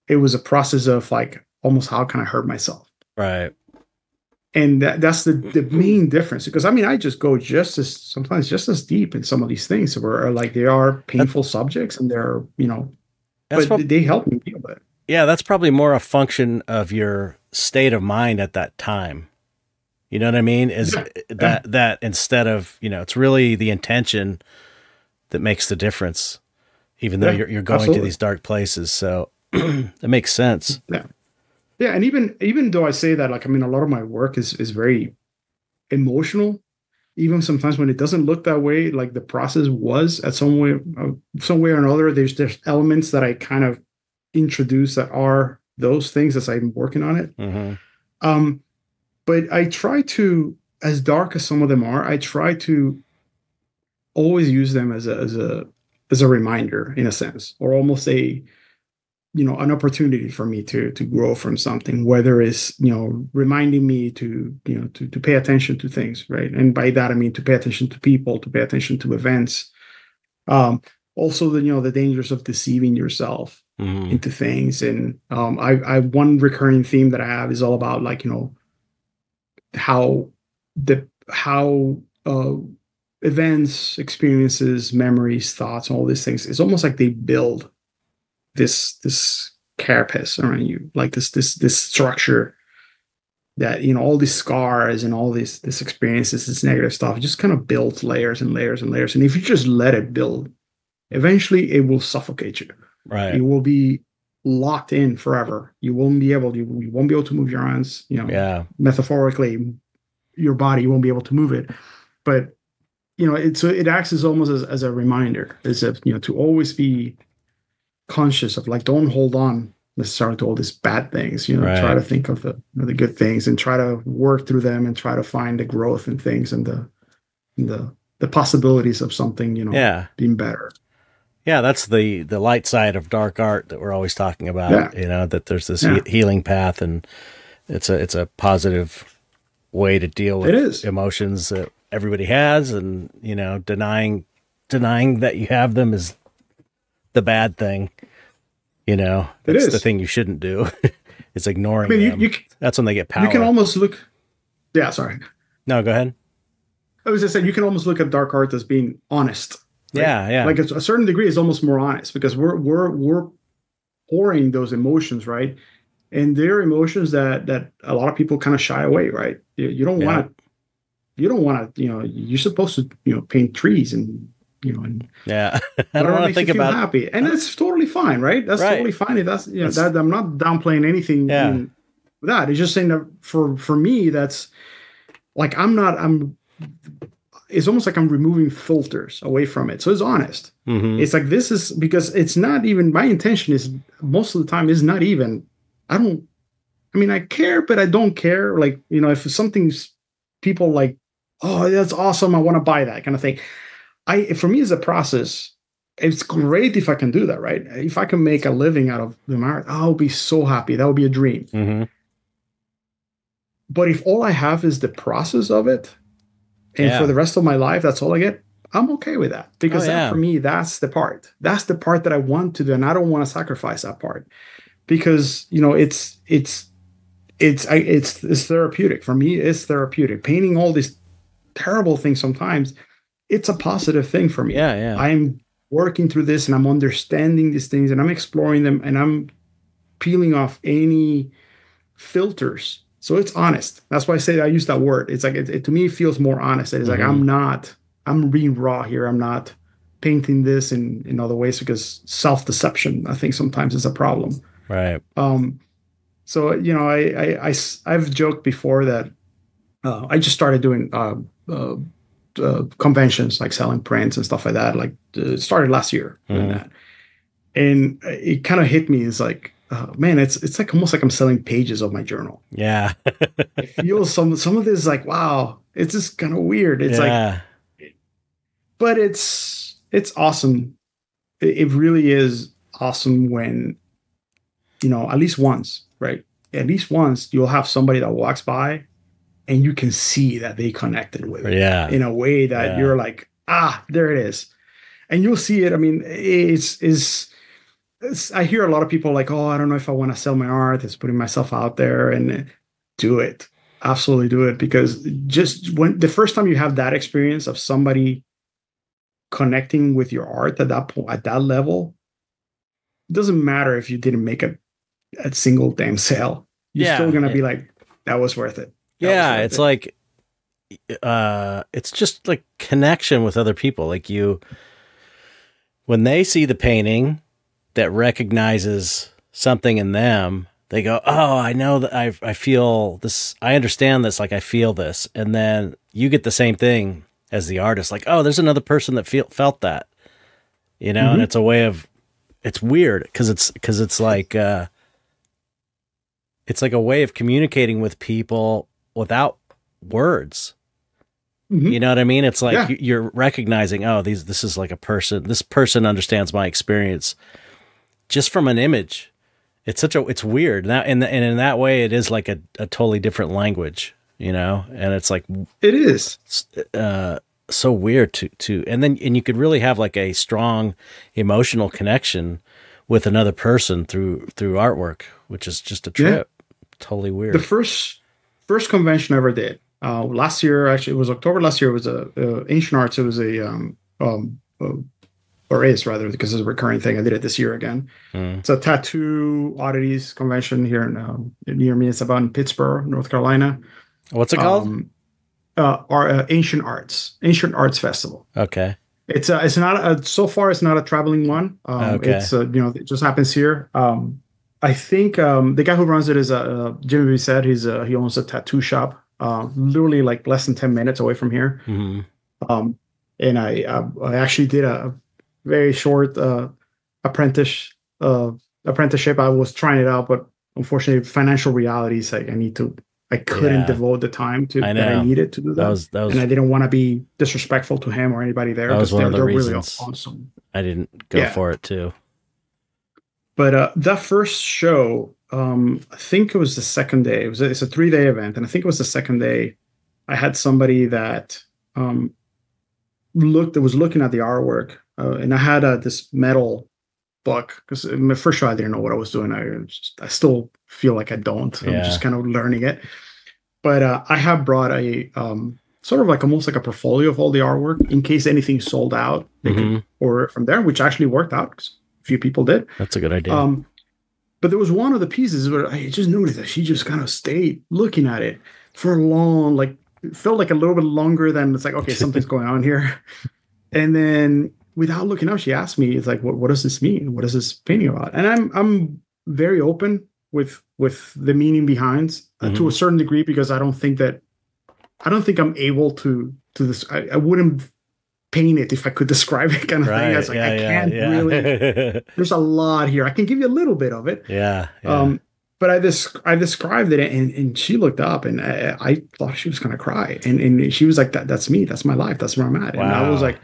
[SPEAKER 2] It was a process of like almost how can I hurt myself,
[SPEAKER 1] Right.
[SPEAKER 2] and that's the main difference. Because I mean, I just go sometimes just as deep in some of these things where like they are painful subjects, and they're but they help me deal with it.
[SPEAKER 1] Yeah, that's probably more a function of your state of mind at that time. You know what I mean? Is that instead of, it's really the intention that makes the difference, even though you're going
[SPEAKER 2] absolutely.
[SPEAKER 1] to these dark places. So it makes sense.
[SPEAKER 2] Yeah. Yeah. And even though I say that, like, I mean, a lot of my work is very emotional, even sometimes when it doesn't look that way, like the process was at some way or another, there's elements that I kind of introduce that are those things as I'm working on it.
[SPEAKER 1] Mm-hmm.
[SPEAKER 2] But I try to, as dark as some of them are, I try to always use them as a reminder in a sense, or almost an opportunity for me to grow from something, whether it's reminding me to pay attention to things, right? And by that I mean to pay attention to people, to pay attention to events, also the dangers of deceiving yourself into things. And I one recurring theme that I have is all about like how events, experiences, memories, thoughts, all these things, it's almost like they build this carapace around you, like this structure that all these scars and all this experiences, this negative stuff, it just kind of builds layers and layers and layers. And if you just let it build, eventually it will suffocate you.
[SPEAKER 1] Right.
[SPEAKER 2] You will be locked in forever. You won't be able to move your arms. Metaphorically, your body, you won't be able to move it. But it acts as almost as a reminder, as if to always be conscious of, like, don't hold on necessarily to all these bad things.
[SPEAKER 1] Right.
[SPEAKER 2] Try to think of the good things and try to work through them and try to find the growth in things and the possibilities of something being better.
[SPEAKER 1] Yeah, that's the light side of dark art that we're always talking about. That there's this healing path, and it's a positive way to deal with emotions that everybody has, and denying that you have them is the bad thing. It's the thing you shouldn't do. It's ignoring them. That's when they get power.
[SPEAKER 2] You can almost look. Yeah, sorry.
[SPEAKER 1] No, go ahead.
[SPEAKER 2] I was just saying, you can almost look at dark art as being honest. Right?
[SPEAKER 1] Yeah.
[SPEAKER 2] Like a certain degree is almost more honest because we're pouring those emotions, right? And they're emotions that a lot of people kind of shy away, right? You don't want to. You don't want to. You're supposed to paint trees and. And
[SPEAKER 1] I don't want to think about
[SPEAKER 2] happy, and that's totally fine, right? That's totally fine. That's that I'm not downplaying anything. In that it's just saying that for me, that's like it's almost like I'm removing filters away from it, so it's honest.
[SPEAKER 1] Mm-hmm.
[SPEAKER 2] It's like this is because it's not even my intention. Is most of the time is not even. I care, but I don't care. Like if something's people like, oh, that's awesome, I want to buy that kind of thing. For me, as a process, it's great if I can do that, right? If I can make a living out of the art, I'll be so happy. That would be a dream.
[SPEAKER 1] Mm-hmm.
[SPEAKER 2] But if all I have is the process of it, and for the rest of my life, that's all I get, I'm okay with that. Because that, for me, that's the part. That's the part that I want to do, and I don't want to sacrifice that part. Because, it's therapeutic. For me, it's therapeutic. Painting all these terrible things sometimes, it's a positive thing for me.
[SPEAKER 1] Yeah.
[SPEAKER 2] I'm working through this and I'm understanding these things and I'm exploring them and I'm peeling off any filters. So it's honest. That's why I say I use that word. It's like, it to me, it feels more honest. It's like, I'm being raw here. I'm not painting this in other ways because self-deception, I think sometimes is a problem.
[SPEAKER 1] Right.
[SPEAKER 2] So, I've joked before that I just started doing conventions, like selling prints and stuff like that. Like it started last year doing that, and it kind of hit me. It's like, man, it's like almost like I'm selling pages of my journal.
[SPEAKER 1] Yeah.
[SPEAKER 2] I feel some of this like, wow, it's just kind of weird. It's like, but it's awesome. It really is awesome when, at least once, right? At least once you'll have somebody that walks by and you can see that they connected with it in a way that you're like, there it is. And you'll see it. I mean, it's I hear a lot of people like, oh, I don't know if I want to sell my art. It's putting myself out there, and do it. Absolutely do it. Because just when the first time you have that experience of somebody connecting with your art at that point, at that level, it doesn't matter if you didn't make a single damn sale. You're still going to be like, that was worth it.
[SPEAKER 1] It's like, it's just like connection with other people. Like when they see the painting that recognizes something in them, they go, oh, I know that I feel this. I understand this. Like I feel this. And then you get the same thing as the artist. Like, oh, there's another person that felt that, and it's a way of, it's weird. Cause it's like a way of communicating with people without words. You know what I mean? It's like you're recognizing, oh, this is like a person. This person understands my experience just from an image. It's weird. And in that way, it is like a totally different language, and it's like,
[SPEAKER 2] it is
[SPEAKER 1] so weird to, and you could really have like a strong emotional connection with another person through artwork, which is just a trip. Totally weird.
[SPEAKER 2] The first convention I ever did, last year, actually, it was October last year. It was Ancient Arts. It was or is rather, because it's a recurring thing. I did it this year again. It's a tattoo oddities convention here near me. It's about in Pittsburgh, North Carolina.
[SPEAKER 1] What's it called?
[SPEAKER 2] Ancient Arts Festival.
[SPEAKER 1] Okay.
[SPEAKER 2] It's not so far. It's not a traveling one. It's it just happens here. I think the guy who runs it is Jimmy B. said he owns a tattoo shop, literally like less than 10 minutes away from here. And I actually did a very short apprenticeship. I was trying it out, but unfortunately, financial realities. I couldn't devote the time that I needed to do that. That was, and I didn't want to be disrespectful to him or anybody there.
[SPEAKER 1] That was one of the reasons
[SPEAKER 2] really awesome.
[SPEAKER 1] I didn't go for it too.
[SPEAKER 2] But that first show, I think it was the second day. It's a 3-day event, and I think it was the second day. I had somebody that was looking at the artwork, and I had this metal book, because in my first show I didn't know what I was doing. I still feel like I don't. I'm just kind of learning it. But I have brought a sort of like almost like a portfolio of all the artwork in case anything sold out. They could order it from there, which actually worked out, because a few people did.
[SPEAKER 1] That's a good idea.
[SPEAKER 2] But there was one of the pieces where I just noticed that she just kind of stayed looking at it for a long, like, it felt like a little bit longer than, it's like, okay, something's going on here. And then without looking up, she asked me, it's like, what does this mean? What is this painting about? And I'm very open with the meaning behind to a certain degree, because I don't think I'm able to this. I wouldn't paint it if I could describe it, kind of thing. I was like, I can't really. There's a lot here. I can give you a little bit of it. But I described it, and she looked up, and I thought she was gonna cry, and she was like, that's me. That's my life. That's where I'm at. Wow. And I was like,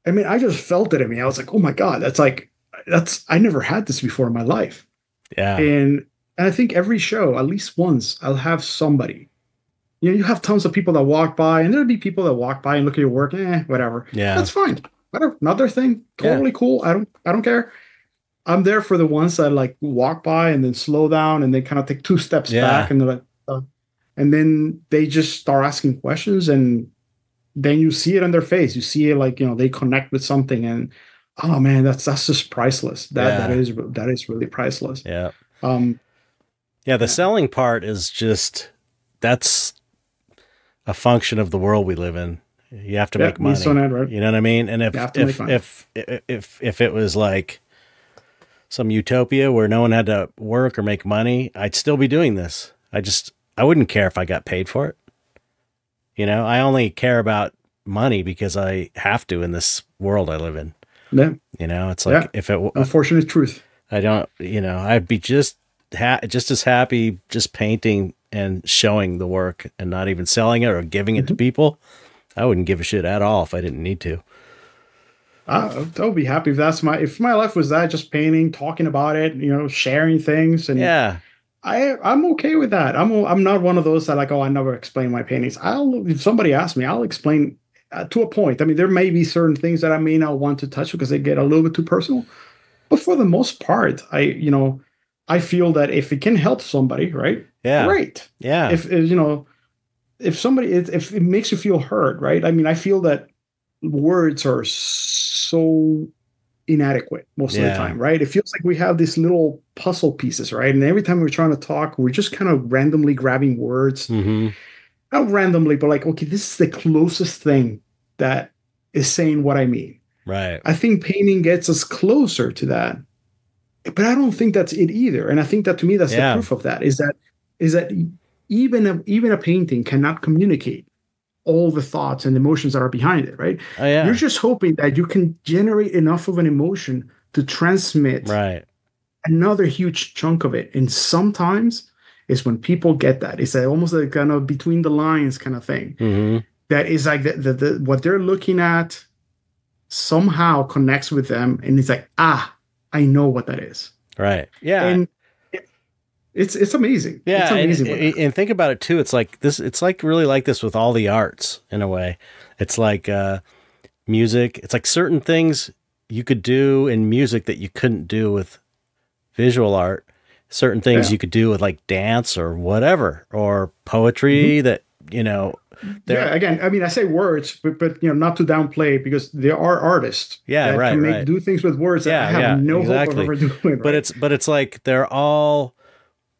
[SPEAKER 2] I mean, I just felt it in me. I was like, oh my God, I never had this before in my life.
[SPEAKER 1] Yeah.
[SPEAKER 2] And I think every show, at least once, I'll have somebody. You have tons of people that walk by, and there'll be people that walk by and look at your work, whatever. Yeah. That's fine. Whatever. Not their thing. Totally cool. I don't care. I'm there for the ones that like walk by and then slow down and then kind of take 2 steps back, and they're like, and then they just start asking questions, and then you see it on their face. You see it like, they connect with something, and oh man, that's just priceless. That is really priceless.
[SPEAKER 1] Yeah. The selling part is just, that's a function of the world we live in. You have to make money. Right? You know what I mean? And if it was like some utopia where no one had to work or make money, I'd still be doing this. I wouldn't care if I got paid for it. I only care about money because I have to in this world I live in.
[SPEAKER 2] Yeah.
[SPEAKER 1] It's like if it,
[SPEAKER 2] unfortunate truth.
[SPEAKER 1] I don't, I'd be just as happy just painting and showing the work and not even selling it or giving it to people. I wouldn't give a shit at all if I didn't need to.
[SPEAKER 2] I would be happy if my life was that, just painting, talking about it, sharing things, and I'm okay with that. I'm not one of those that like, oh, I never explain my paintings. If somebody asks me, I'll explain to a point. I mean, there may be certain things that I may not want to touch because they get a little bit too personal, but for the most part, I feel that if it can help somebody, right?
[SPEAKER 1] Yeah.
[SPEAKER 2] Great.
[SPEAKER 1] Yeah.
[SPEAKER 2] If it makes you feel heard, right? I mean, I feel that words are so inadequate most of the time, right? It feels like we have these little puzzle pieces, right? And every time we're trying to talk, we're just kind of randomly grabbing words. Not randomly, but like, okay, this is the closest thing that is saying what I mean.
[SPEAKER 1] Right.
[SPEAKER 2] I think painting gets us closer to that, but I don't think that's it either. And I think that to me, that's the proof of that is that even a painting cannot communicate all the thoughts and emotions that are behind it, right?
[SPEAKER 1] Oh, yeah.
[SPEAKER 2] You're just hoping that you can generate enough of an emotion to transmit another huge chunk of it. And sometimes it's when people get that. It's almost like kind of between the lines kind of thing. That is like what they're looking at somehow connects with them. And it's like, I know what that is.
[SPEAKER 1] Right. Yeah.
[SPEAKER 2] And it's amazing.
[SPEAKER 1] Yeah.
[SPEAKER 2] It's amazing.
[SPEAKER 1] And think about it too. It's like this, it's like really like this with all the arts in a way. It's like music. It's like certain things you could do in music that you couldn't do with visual art. Certain things you could do with like dance or whatever, or poetry that,
[SPEAKER 2] again, I mean, I say words, but not to downplay because there are artists that can do things with words that I have no hope of ever doing. Right?
[SPEAKER 1] But it's like they're all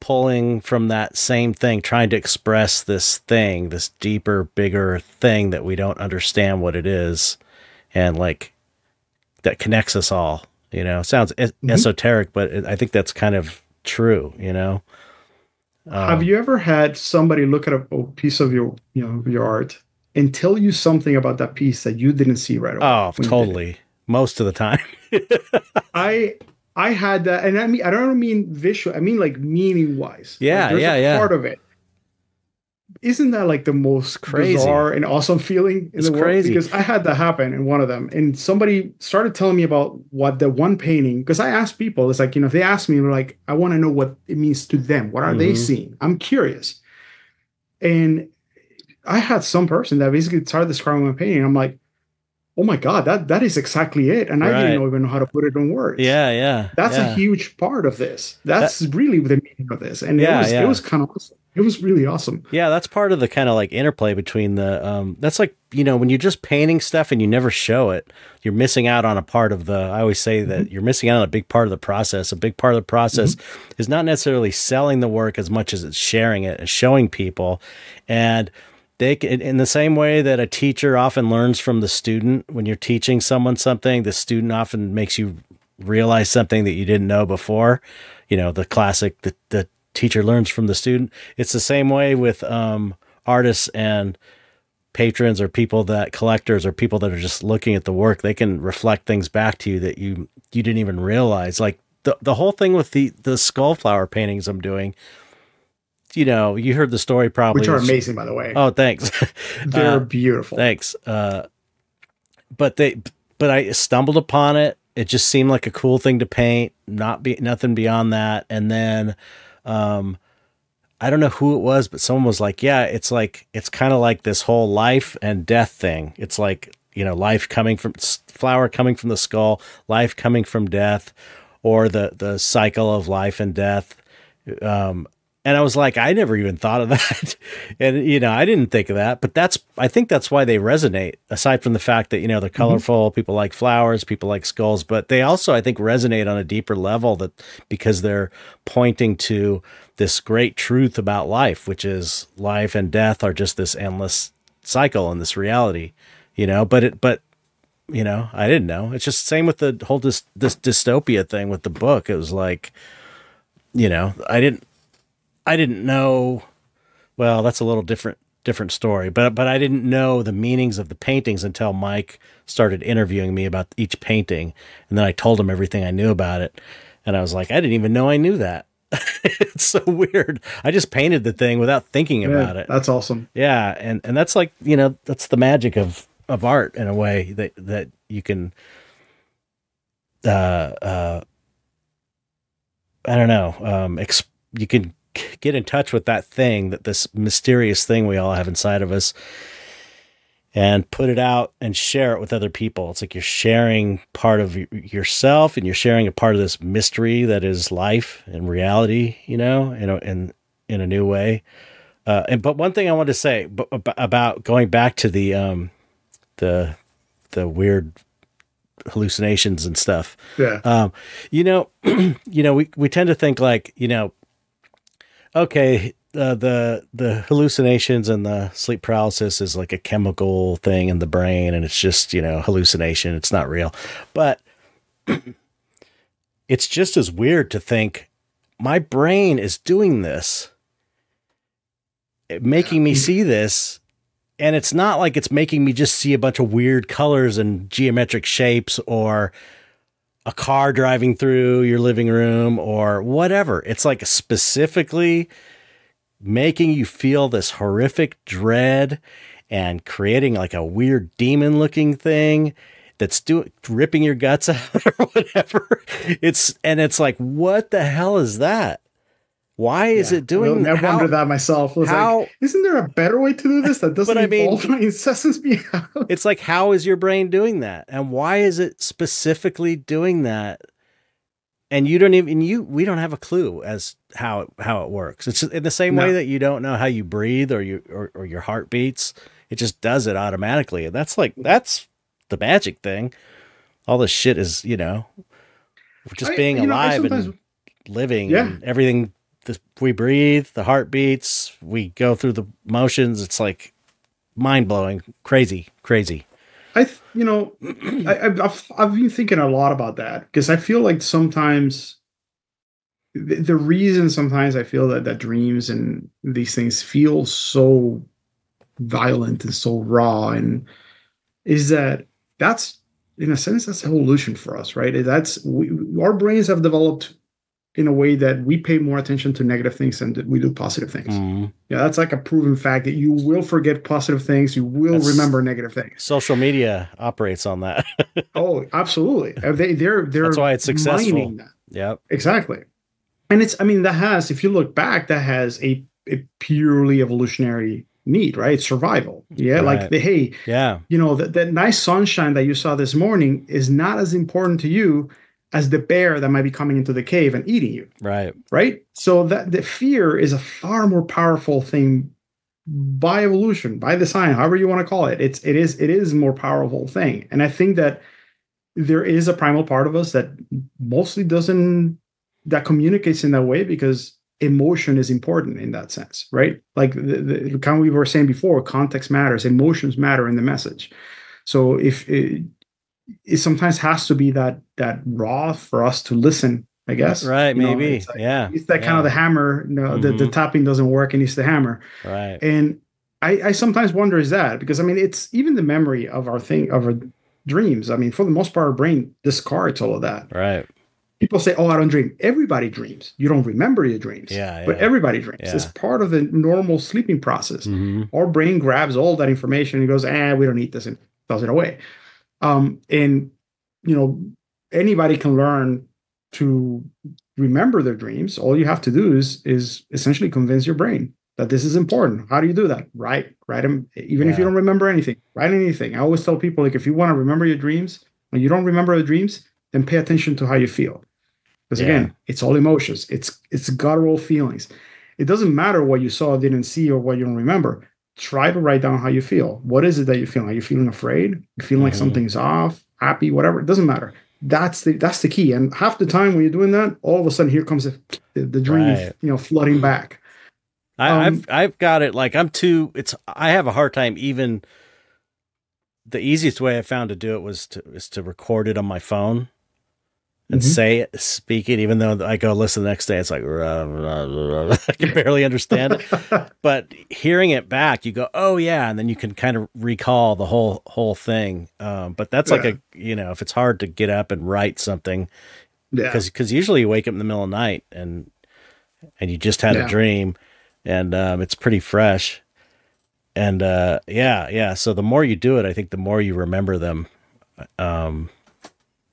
[SPEAKER 1] pulling from that same thing, trying to express this thing, this deeper, bigger thing that we don't understand what it is. And like that connects us all, It sounds esoteric, but I think that's kind of true,
[SPEAKER 2] Have you ever had somebody look at a piece of your art and tell you something about that piece that you didn't see right away?
[SPEAKER 1] Oh, totally. Most of the time.
[SPEAKER 2] I had that, and I don't mean visual. I mean like meaning wise.
[SPEAKER 1] Yeah,
[SPEAKER 2] like there's a part of it. Isn't that like the most bizarre and awesome feeling in the world?
[SPEAKER 1] Crazy.
[SPEAKER 2] Because I had that happen in one of them, and somebody started telling me about what the one painting. Because I asked people, it's like if they ask me, like I want to know what it means to them. What are they seeing? I'm curious. And I had some person that basically started describing my painting. I'm like, oh my God, that is exactly it. And I didn't even know how to put it in words.
[SPEAKER 1] Yeah.
[SPEAKER 2] That's a huge part of this. That's really the meaning of this. And it was kind of awesome. It was really awesome.
[SPEAKER 1] Yeah, that's part of the kind of like interplay between the, that's like, when you're just painting stuff and you never show it, you're missing out on a part of I always say that you're missing out on a big part of the process. A big part of the process is not necessarily selling the work as much as it's sharing it and showing people. And they can, in the same way that a teacher often learns from the student, when you're teaching someone something, the student often makes you realize something that you didn't know before. The classic, the teacher learns from the student. It's the same way with artists and patrons or collectors or people that are just looking at the work. They can reflect things back to you that you didn't even realize. Like the whole thing with the skull flower paintings I'm doing, you heard the story probably.
[SPEAKER 2] Which are amazing, by the way.
[SPEAKER 1] Oh, thanks.
[SPEAKER 2] They're beautiful.
[SPEAKER 1] Thanks. But I stumbled upon it. It just seemed like a cool thing to paint, nothing beyond that. And then, I don't know who it was, but someone was like, yeah, it's kind of like this whole life and death thing. It's like, life coming from flower coming from the skull, life coming from death, or the cycle of life and death. And I was like, I never even thought of that. And, I didn't think of that, but I think that's why they resonate, aside from the fact that, they're colorful, people like flowers, people like skulls, but they also, I think, resonate on a deeper level because they're pointing to this great truth about life, which is life and death are just this endless cycle and this reality, but I didn't know. It's just the same with the whole, this dystopia thing with the book. It was like, I didn't know. Well, that's a little different different story. But I didn't know the meanings of the paintings until Mike started interviewing me about each painting, and then I told him everything I knew about it, and I was like, I didn't even know I knew that. It's so weird. I just painted the thing without thinking about it.
[SPEAKER 2] That's awesome.
[SPEAKER 1] Yeah, and that's like, you know, that's the magic of art in a way, that you can I don't know, you can get in touch with that thing, that this mysterious thing we all have inside of us, and put it out and share it with other people. It's like you're sharing part of yourself, and you're sharing a part of this mystery that is life and reality, you know, in a new way. But one thing I want to say about going back to the weird hallucinations and stuff.
[SPEAKER 2] Yeah.
[SPEAKER 1] You know, we tend to think like, you know, okay, the hallucinations and the sleep paralysis is like a chemical thing in the brain, and it's just, you know, hallucination. It's not real. But it's just as weird to think my brain is doing this, making me see this. And it's not like it's making me just see a bunch of weird colors and geometric shapes, or a car driving through your living room or whatever. It's like specifically making you feel this horrific dread and creating like a weird demon looking thing that's ripping your guts out or whatever. It's like, what the hell is that? Why is it doing that?
[SPEAKER 2] I wondered that myself. Like, isn't there a better way to do this that doesn't involve my incessant behavior?
[SPEAKER 1] It's like, how is your brain doing that? And why is it specifically doing that? And we don't have a clue as how it works. It's in the same way that you don't know how you breathe or your heart beats. It just does it automatically. And that's the magic thing. All this shit is, you know, just being alive and living and everything. We breathe, the heart beats, we go through the motions. It's like mind-blowing, crazy.
[SPEAKER 2] I've been thinking a lot about that, because I feel like sometimes the reason sometimes I feel that dreams and these things feel so violent and so raw, and is that's in a sense, that's evolution for us, right? Our brains have developed in a way that we pay more attention to negative things than we do positive things. Mm-hmm. Yeah, that's like a proven fact that you will forget positive things. You will remember negative things.
[SPEAKER 1] Social media operates on that.
[SPEAKER 2] Oh, absolutely. They're
[SPEAKER 1] that's why it's successful.
[SPEAKER 2] Yeah, exactly. And if you look back, that has a purely evolutionary need, right? It's survival. Yeah. Right. That nice sunshine that you saw this morning is not as important to you as the bear that might be coming into the cave and eating you.
[SPEAKER 1] Right.
[SPEAKER 2] Right. So that the fear is a far more powerful thing by evolution, by design, however you want to call it. It is a more powerful thing. And I think that there is a primal part of us that mostly that communicates in that way, because emotion is important in that sense, right? Like the kind we were saying before, context matters, emotions matter in the message. So if it sometimes has to be that raw for us to listen, I guess.
[SPEAKER 1] Right. Maybe.
[SPEAKER 2] It's that kind of the hammer. The tapping doesn't work, and it's the hammer.
[SPEAKER 1] Right.
[SPEAKER 2] And I sometimes wonder, is that because it's even the memory of our dreams. For the most part, our brain discards all of that.
[SPEAKER 1] Right.
[SPEAKER 2] People say, "Oh, I don't dream." Everybody dreams. You don't remember your dreams.
[SPEAKER 1] Yeah.
[SPEAKER 2] But everybody dreams. Yeah. It's part of the normal sleeping process. Mm-hmm. Our brain grabs all that information and goes, we don't need this, and throws it away. Anybody can learn to remember their dreams. All you have to do is essentially convince your brain that this is important. How do you do that? Write them. Even if you don't remember anything, write anything. I always tell people, like, if you want to remember your dreams, when you don't remember the dreams, then pay attention to how you feel. Because again, it's all emotions. It's guttural feelings. It doesn't matter what you saw, didn't see, or what you don't remember. Try to write down how you feel. What is it that you feel? Are you feeling afraid? You feeling like something's off, happy, whatever? It doesn't matter. That's the key. And half the time when you're doing that, all of a sudden here comes the dream, flooding back.
[SPEAKER 1] I've got it. Like I have a hard time. Even the easiest way I found to do it is to record it on my phone. and speak it, even though I go listen the next day, it's like, I can barely understand it. But hearing it back, you go, oh yeah. And then you can kind of recall the whole thing. But that's like if it's hard to get up and write something, because usually you wake up in the middle of the night and you just had a dream, and it's pretty fresh. And so the more you do it, I think the more you remember them.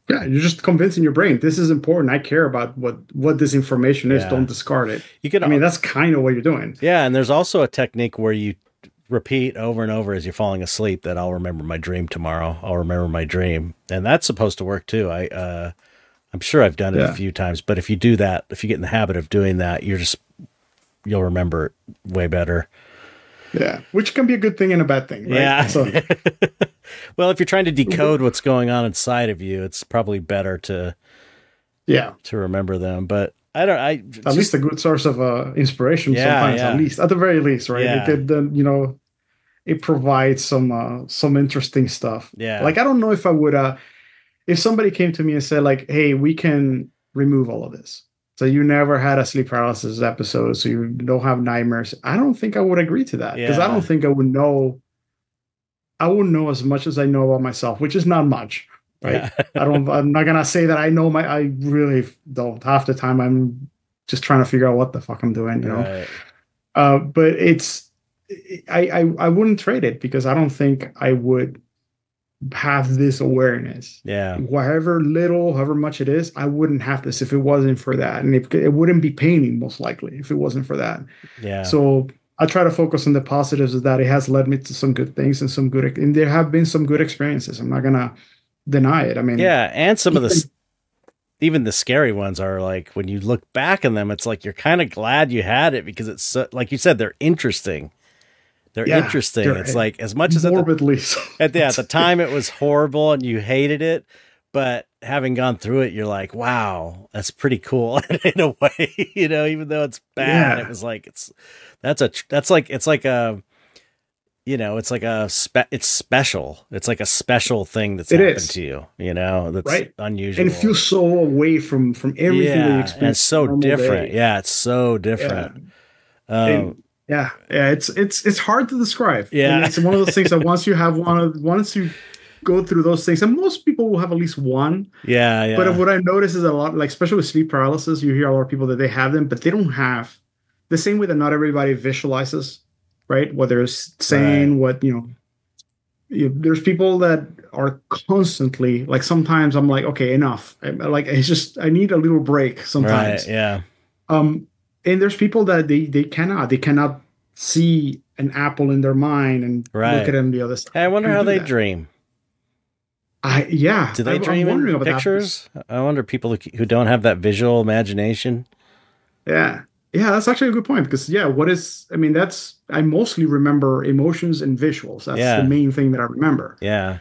[SPEAKER 2] You're just convincing your brain this is important. I care about what this information is. Don't discard it. That's kind of what you're doing.
[SPEAKER 1] Yeah, and there's also a technique where you repeat over and over as you're falling asleep that I'll remember my dream tomorrow. I'll remember my dream, and that's supposed to work too. I'm sure I've done it a few times, but if you do that, if you get in the habit of doing that, you'll remember it way better.
[SPEAKER 2] Yeah, which can be a good thing and a bad thing, right?
[SPEAKER 1] Yeah.
[SPEAKER 2] So.
[SPEAKER 1] Well, if you're trying to decode what's going on inside of you, it's probably better to remember them. But at
[SPEAKER 2] least a good source of inspiration sometimes, at the very least, right?
[SPEAKER 1] Yeah.
[SPEAKER 2] It could, it provides some interesting stuff.
[SPEAKER 1] Yeah.
[SPEAKER 2] Like, I don't know if I would, if somebody came to me and said like, hey, we can remove all of this, so you never had a sleep paralysis episode, so you don't have nightmares, I don't think I would agree to that, because I don't think I would know. I wouldn't know as much as I know about myself, which is not much, right? Yeah. I'm not gonna say that I know I really don't. Half the time I'm just trying to figure out what the fuck I'm doing, you know? Right. But I wouldn't trade it, because I don't think I would have this awareness.
[SPEAKER 1] Yeah.
[SPEAKER 2] However much it is, I wouldn't have this if it wasn't for that. And it wouldn't be paining, most likely, if it wasn't for that.
[SPEAKER 1] Yeah.
[SPEAKER 2] So I try to focus on the positives of that. It has led me to some good things and there have been some good experiences. I'm not going to deny it. I mean,
[SPEAKER 1] and some of even the scary ones are like, when you look back on them, it's like, you're kind of glad you had it, because it's so, like you said, they're interesting. They're interesting. It's like, as much as
[SPEAKER 2] morbidly
[SPEAKER 1] at the time it was horrible and you hated it, but having gone through it, you're like, wow, that's pretty cool in a way, even though it's bad. It was like, it's special. It's like a special thing that's happened to you, that's unusual.
[SPEAKER 2] And it feels so away from everything that you experience.
[SPEAKER 1] And it's so different. Day. Yeah, it's so different.
[SPEAKER 2] It's hard to describe.
[SPEAKER 1] Yeah.
[SPEAKER 2] And it's one of those things that once you go through those things, and most people will have at least one.
[SPEAKER 1] Yeah.
[SPEAKER 2] But what I notice is a lot, like especially with sleep paralysis, you hear a lot of people that they have them, but they don't have the same way that not everybody visualizes, right? Whether it's saying what, there's people that are constantly, like, sometimes I'm like, okay, enough. I need a little break sometimes.
[SPEAKER 1] Right, yeah.
[SPEAKER 2] And there's people that they cannot see an apple in their mind and look at them the other side.
[SPEAKER 1] Hey, I wonder how they dream. Do they dream in pictures? I wonder, people who don't have that visual imagination.
[SPEAKER 2] Yeah, that's actually a good point, because I mostly remember emotions and visuals. That's the main thing that I remember.
[SPEAKER 1] Yeah.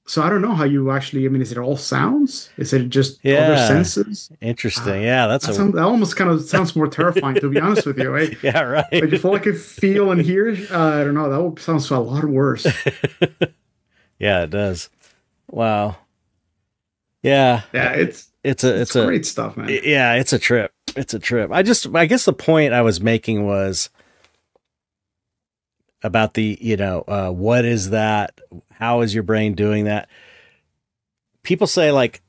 [SPEAKER 2] So I don't know how you actually, is it all sounds? Is it just other senses?
[SPEAKER 1] Interesting.
[SPEAKER 2] That almost kind of sounds more terrifying, to be honest with you, right?
[SPEAKER 1] Yeah, right.
[SPEAKER 2] Like, if all I could feel and hear, I don't know, that sounds a lot worse.
[SPEAKER 1] Yeah, it does. Wow. Yeah.
[SPEAKER 2] Yeah, it's great stuff, man.
[SPEAKER 1] Yeah, it's a trip. It's a trip. I guess the point I was making was about the, what is that? How is your brain doing that? People say like,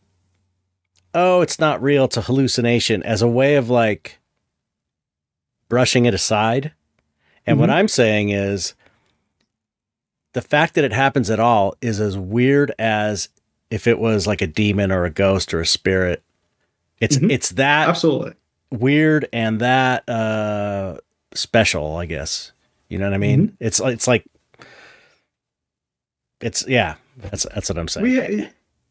[SPEAKER 1] oh, it's not real, it's a hallucination, as a way of like brushing it aside. And what I'm saying is, the fact that it happens at all is as weird as if it was like a demon or a ghost or a spirit. It's that
[SPEAKER 2] absolutely
[SPEAKER 1] weird and that special, I guess. You know what I mean? It's like that's what I'm saying.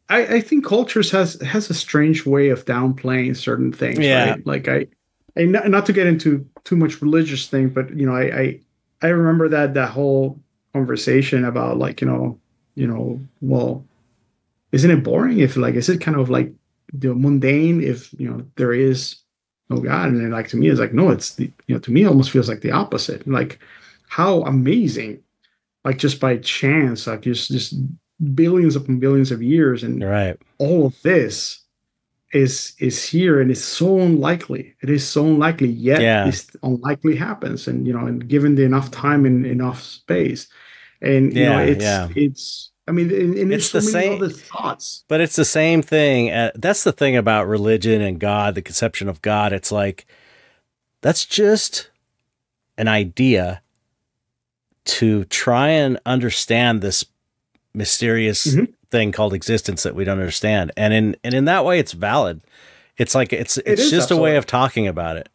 [SPEAKER 2] I think cultures has a strange way of downplaying certain things.
[SPEAKER 1] Yeah.
[SPEAKER 2] Right? Like not to get into too much religious thing, but I remember that whole conversation about like, well, isn't it boring if like, is it kind of like the mundane if, there is no God? And then, like, to me, it's like, no, it's to me, it almost feels like the opposite. Like, how amazing, like, just by chance, like just billions upon billions of years and
[SPEAKER 1] right.
[SPEAKER 2] all of this is here, and it's so unlikely. It is so unlikely, yet
[SPEAKER 1] Yeah.
[SPEAKER 2] this unlikely happens, and and given the enough time and enough space, and it's. I mean, and
[SPEAKER 1] It's
[SPEAKER 2] there's so
[SPEAKER 1] the
[SPEAKER 2] many
[SPEAKER 1] same
[SPEAKER 2] other thoughts.
[SPEAKER 1] but it's the same thing. That's the thing about religion and God, the conception of God. It's like, that's just an idea to try and understand this mysterious thing called existence that we don't understand. And in that way, it's valid. It's like, it's just absolutely a way of talking about it.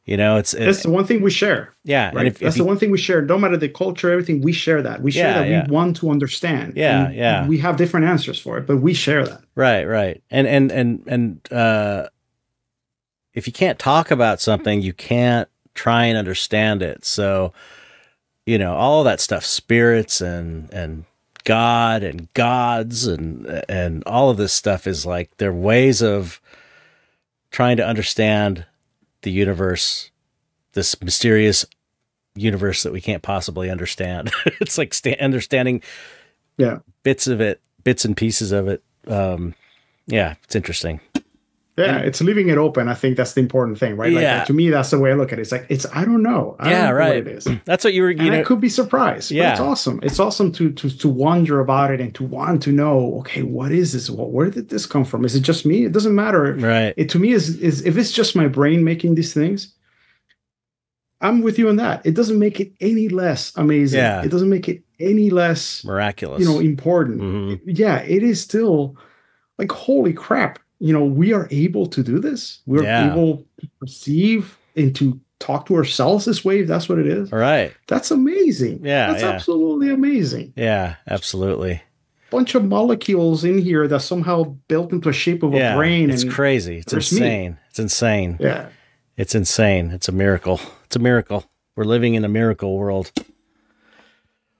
[SPEAKER 1] That's
[SPEAKER 2] the one thing we share.
[SPEAKER 1] Yeah.
[SPEAKER 2] Right? And that's the one thing we share. No matter the culture, everything, we share that. We share that we want to understand.
[SPEAKER 1] Yeah.
[SPEAKER 2] And we have different answers for it, but we share that.
[SPEAKER 1] Right. And if you can't talk about something, you can't try and understand it. So, all of that stuff, spirits and God and gods and all of this stuff is like, they're ways of trying to understand the universe, this mysterious universe that we can't possibly understand. It's like understanding bits of it, bits and pieces of it. It's interesting.
[SPEAKER 2] Yeah, it's leaving it open. I think that's the important thing, right? Like, to me, that's the way I look at it. It's like, I don't know. I don't know what it is.
[SPEAKER 1] That's what you were,
[SPEAKER 2] I could be surprised. Yeah. But it's awesome. It's awesome to wonder about it and to want to know, okay, what is this? Where did this come from? Is it just me? It doesn't matter.
[SPEAKER 1] Right.
[SPEAKER 2] It to me is if it's just my brain making these things, I'm with you on that. It doesn't make it any less amazing. Yeah. It doesn't make it any less
[SPEAKER 1] miraculous.
[SPEAKER 2] Important. Mm-hmm. Yeah, it is still like, holy crap. We are able to do this. We're able to perceive and to talk to ourselves this way. If that's what it is.
[SPEAKER 1] Right.
[SPEAKER 2] That's amazing.
[SPEAKER 1] Yeah.
[SPEAKER 2] That's absolutely amazing.
[SPEAKER 1] Yeah, absolutely.
[SPEAKER 2] Bunch of molecules in here that somehow built into a shape of a brain.
[SPEAKER 1] It's crazy. It's insane. Me. It's insane.
[SPEAKER 2] Yeah.
[SPEAKER 1] It's insane. It's a miracle. It's a miracle. We're living in a miracle world.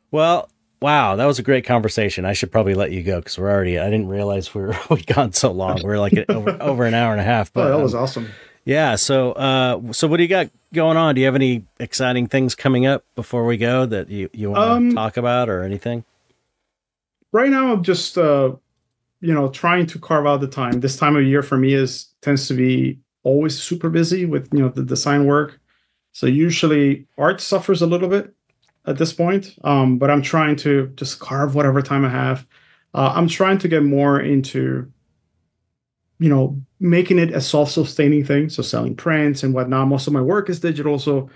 [SPEAKER 1] Well, wow, that was a great conversation. I should probably let you go because I didn't realize we'd gone so long. We're like over an hour and a half. But
[SPEAKER 2] that was awesome.
[SPEAKER 1] Yeah. So what do you got going on? Do you have any exciting things coming up before we go that you want to talk about or anything?
[SPEAKER 2] Right now, I'm just, trying to carve out the time. This time of year for me tends to be always super busy with, the design work. So usually art suffers a little bit at this point. But I'm trying to just carve whatever time I have. I'm trying to get more into, making it a self-sustaining thing. So selling prints and whatnot. Most of my work is digital. So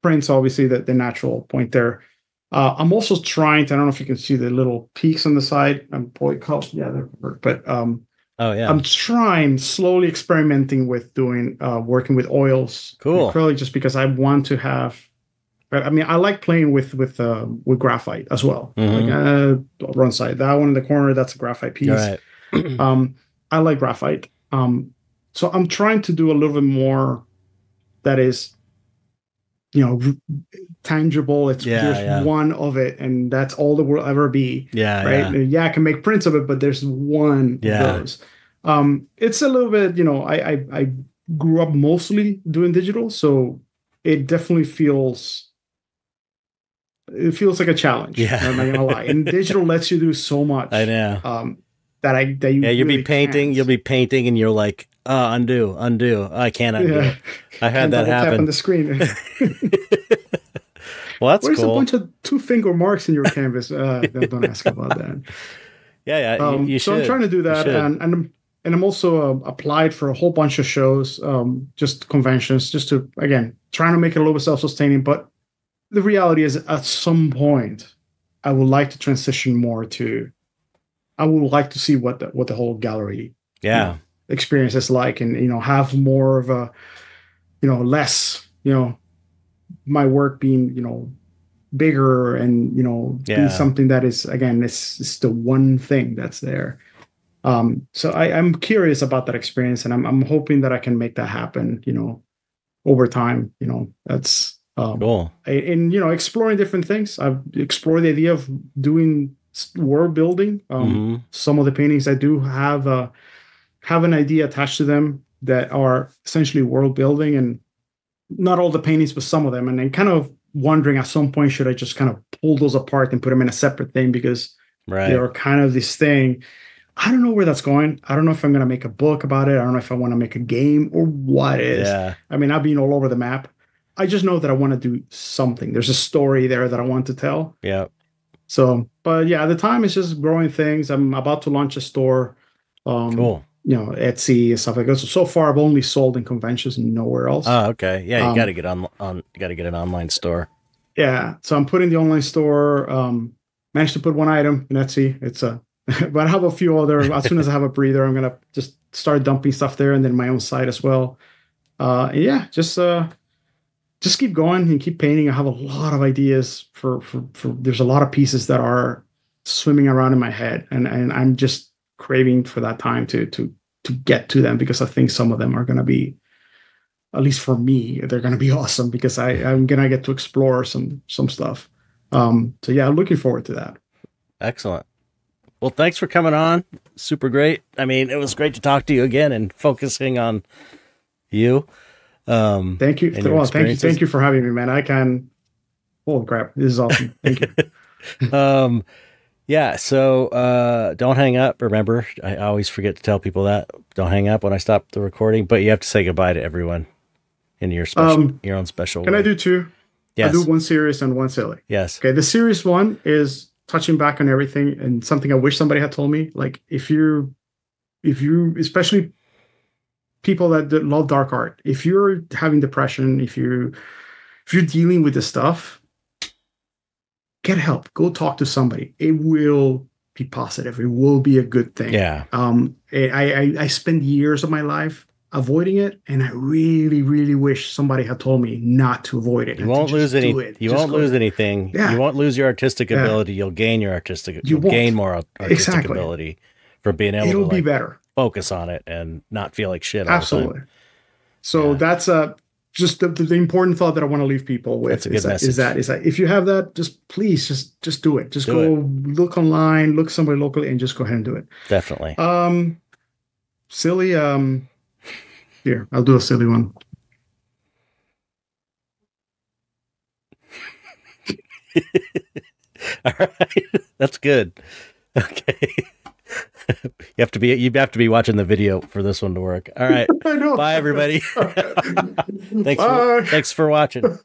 [SPEAKER 2] prints, obviously the natural point there. I'm also trying to, I don't know if you can see the little peaks on the side. I'm probably close. Yeah, they're work. But I'm trying, slowly experimenting with doing working with oils.
[SPEAKER 1] Cool.
[SPEAKER 2] Acrylic, just because I want to have. I mean, I like playing with graphite as well. Mm-hmm. Like run side, that one in the corner, that's a graphite piece. Right. I like graphite. So I'm trying to do a little bit more that is, tangible. There's one of it, and that's all there will ever be.
[SPEAKER 1] Yeah.
[SPEAKER 2] Right. Yeah, I can make prints of it, but there's one of those. It's a little bit, I grew up mostly doing digital, so it definitely feels like a challenge. Yeah. I'm not gonna lie. And digital lets you do so much.
[SPEAKER 1] I know.
[SPEAKER 2] That you
[SPEAKER 1] you'll be painting. You'll be painting, and you're like, undo. I can't undo it. I had that happen
[SPEAKER 2] tap on the screen.
[SPEAKER 1] Well, that's
[SPEAKER 2] Where's
[SPEAKER 1] cool.
[SPEAKER 2] a bunch of 2-finger marks in your canvas? Don't ask about that.
[SPEAKER 1] Yeah. You should.
[SPEAKER 2] So I'm trying to do that, and I'm also applied for a whole bunch of shows, just conventions, just to, again, trying to make it a little bit self-sustaining. But the reality is, at some point, I would like to transition more to. I would like to see what the whole gallery experience is like, and have more of a less my work being bigger and be something that is, again, it's the one thing that's there. So I'm curious about that experience, and I'm hoping that I can make that happen over time. That's
[SPEAKER 1] cool.
[SPEAKER 2] And exploring different things. I've explored the idea of doing world building. Some of the paintings I do have an idea attached to them that are essentially world building, and not all the paintings, but some of them. And then kind of wondering at some point, should I just kind of pull those apart and put them in a separate thing, because they are kind of this thing. I don't know where that's going. I don't know if I'm going to make a book about it. I don't know if I want to make a game or what it is.
[SPEAKER 1] Yeah.
[SPEAKER 2] I mean, I've been all over the map. I just know that I want to do something. There's a story there that I want to tell.
[SPEAKER 1] Yeah.
[SPEAKER 2] So, but yeah, at the time it's just growing things. I'm about to launch a store.
[SPEAKER 1] Cool.
[SPEAKER 2] Etsy and stuff like that. So far I've only sold in conventions and nowhere else.
[SPEAKER 1] Oh, okay. Yeah, you got to get you got to get an online store.
[SPEAKER 2] Yeah. So I'm putting the online store. Managed to put one item in Etsy. It's but I have a few other. As soon as I have a breather, I'm gonna just start dumping stuff there, and then my own site as well. And yeah, just keep going and keep painting. I have a lot of ideas for there's a lot of pieces that are swimming around in my head, and I'm just craving for that time to get to them, because I think some of them are going to be, at least for me, they're going to be awesome, because I'm going to get to explore some stuff. So yeah, I'm looking forward to that.
[SPEAKER 1] Excellent. Well, thanks for coming on. Super great. I mean, it was great to talk to you again and focusing on you.
[SPEAKER 2] Thank you. Well, thank you for having me, man. Holy crap, this is awesome. Thank you.
[SPEAKER 1] Yeah. So, don't hang up. Remember, I always forget to tell people that. Don't hang up when I stop the recording, but you have to say goodbye to everyone in your own special
[SPEAKER 2] Can
[SPEAKER 1] way.
[SPEAKER 2] I do two?
[SPEAKER 1] Yes.
[SPEAKER 2] I'll do one serious and one silly.
[SPEAKER 1] Yes.
[SPEAKER 2] Okay. The serious one is touching back on everything, and something I wish somebody had told me. Like, if you, especially people that love dark art, if you're having depression, if you're dealing with this stuff, get help. Go talk to somebody. It will be positive. It will be a good thing.
[SPEAKER 1] Yeah.
[SPEAKER 2] I spent years of my life avoiding it, and I really, really wish somebody had told me not to avoid it.
[SPEAKER 1] You won't lose anything. You won't lose anything.
[SPEAKER 2] Yeah.
[SPEAKER 1] You won't lose your artistic ability. You'll gain your you'll gain more artistic ability for being able
[SPEAKER 2] It'll
[SPEAKER 1] to
[SPEAKER 2] be better.
[SPEAKER 1] Focus on it and not feel like shit all
[SPEAKER 2] Absolutely.
[SPEAKER 1] the time.
[SPEAKER 2] So that's just the important thought that I want to leave people with.
[SPEAKER 1] That's a good message.
[SPEAKER 2] Is that if you have that, please do it. Just go look online, look somewhere locally, and just go ahead and do it.
[SPEAKER 1] Definitely.
[SPEAKER 2] Silly. Here, I'll do a silly one.
[SPEAKER 1] All right. That's good. Okay. You have to be watching the video for this one to work. All right.
[SPEAKER 2] I know.
[SPEAKER 1] Bye, everybody. Thanks for watching.